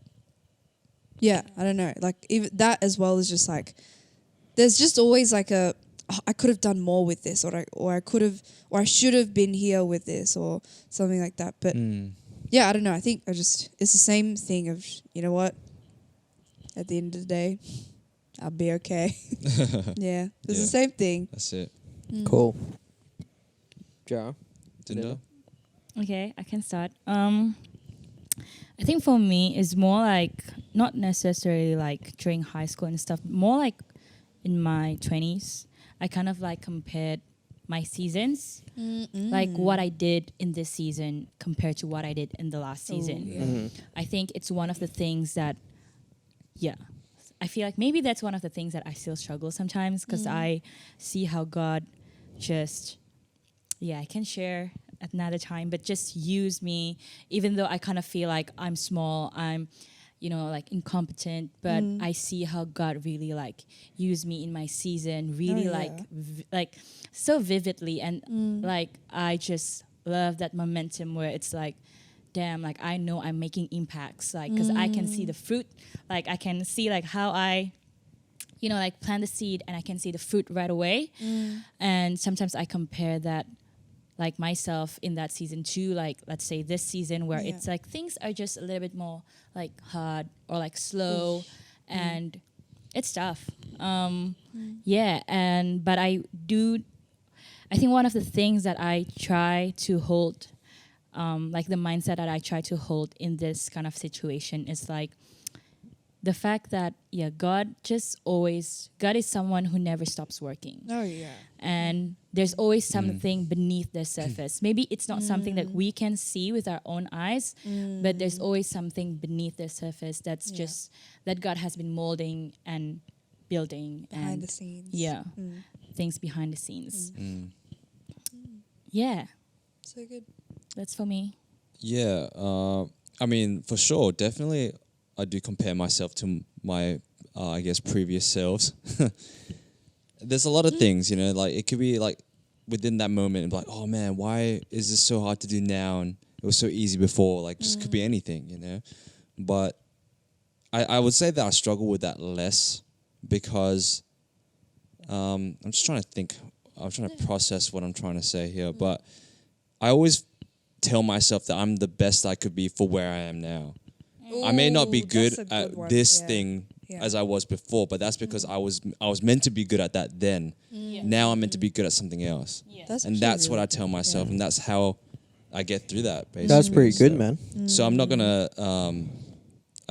Yeah, I don't know. Like even that as well is just like, there's just always like I could have done more with this, or I could have, or I should have been here with this, or something like that. But yeah, I don't know. I think it's the same thing of, you know what? At the end of the day, I'll be okay. Yeah, it's the same thing. That's it. Cool. Ja? Dinda? Okay, I can start. I think for me, it's more like not necessarily like during high school and stuff, more like in my 20s. I kind of like compared my seasons, like what I did in this season compared to what I did in the last season. I think it's one of the things that, I feel like maybe that's one of the things that I still struggle sometimes, because I see how God just, I can share at another time, but just use me, even though I kind of feel like I'm small, I'm, like incompetent, but I see how God really like used me in my season, really like so vividly, and like I just love that momentum where it's like, damn, like I know I'm making impacts, like because I can see the fruit, like I can see like how I, like plant the seed and I can see the fruit right away, and sometimes I compare that, like myself in that season to like, let's say this season where it's like things are just a little bit more like hard or like slow, and it's tough. But I think one of the things that I try to hold, like the mindset that I try to hold in this kind of situation is like the fact that God is someone who never stops working. Oh yeah. And there's always something beneath the surface. Maybe it's not something that we can see with our own eyes, but there's always something beneath the surface that's just that God has been molding and building Behind the scenes. Yeah. Things behind the scenes. Yeah. So good. That's for me. Yeah. I mean, for sure, definitely I do compare myself to my I guess previous selves. There's a lot of things, you know, like it could be like within that moment and be like, oh man, why is this so hard to do now? And it was so easy before. Like just could be anything, you know. But I would say that I struggle with that less because I'm just trying to think. I'm trying to process what I'm trying to say here. But I always tell myself that I'm the best I could be for where I am now. I may not be Ooh, good that's a at good one. this Yeah. thing Yeah. as I was before, but that's because I was meant to be good at that then. Now I'm meant to be good at something else. That's And actually that's what really I tell myself, Yeah. and that's how I get through that. Basically. That's pretty good, So- man. So I'm not gonna,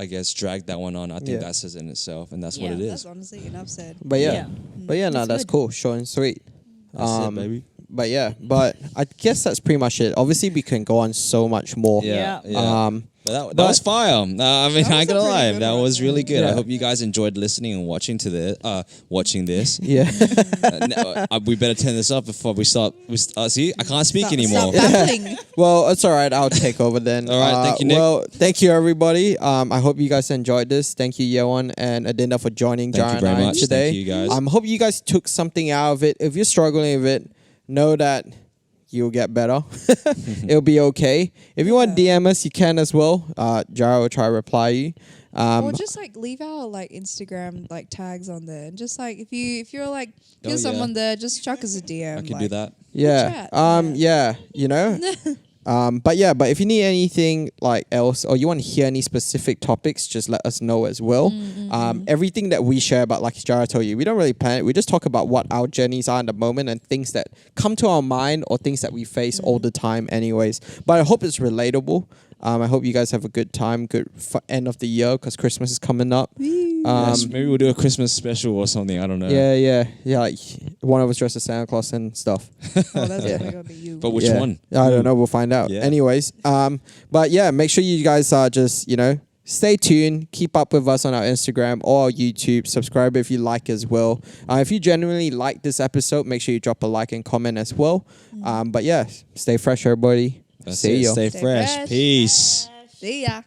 I guess, drag that one on. I think Yeah. that says in itself, and that's Yeah. what it That's is. honestly enough said. But yeah, Yeah. but yeah, no, That's that's good. cool, short and sweet. That's it, baby. But yeah, but I guess that's pretty much it. Obviously, we can go on so much more. Yeah, Yeah. yeah. But that was fire. I mean, That I ain't was a gonna pretty lie, good that one, was really good. I Yeah. hope you guys enjoyed listening and watching to the watching this. Yeah. We better turn this off before we start. See, I can't speak Stop- anymore. Stop babbling. Well, it's all right. I'll take over then. All right, thank you, Nick. Well, thank you, everybody. I hope you guys enjoyed this. Thank you, Yeon and Adinda, for joining Thank you Jara very and I much. today. Thank you, guys. Hope you guys took something out of it. If you're struggling with it, know that you'll get better. It'll be okay. If you want DM us, you can as well. Jara will try to reply you. Or just like leave our like Instagram like tags on there, and just like if you're like Oh, feel yeah. someone there, just chuck us a DM. I can like, do that. Yeah. chat. Yeah. You know. But if you need anything like else, or you want to hear any specific topics, just let us know as well. Everything that we share about, like Jara told you, we don't really plan it. We just talk about what our journeys are at the moment and things that come to our mind or things that we face all the time anyways. But I hope it's relatable. I hope you guys have a good time, good end of the year, because Christmas is coming up. Yes, maybe we'll do a Christmas special or something. I don't know. Yeah. Like one of us dressed as Santa Claus and stuff. Oh, that's Yeah. definitely gonna be you. But which Yeah. one? I don't know. We'll find out. Yeah. Anyways, but yeah, make sure you guys are just, stay tuned. Keep up with us on our Instagram or our YouTube. Subscribe if you like as well. If you genuinely like this episode, make sure you drop a like and comment as well. But yeah, stay fresh, everybody. That's See it. ya. Stay Stay fresh. fresh. Peace. See ya.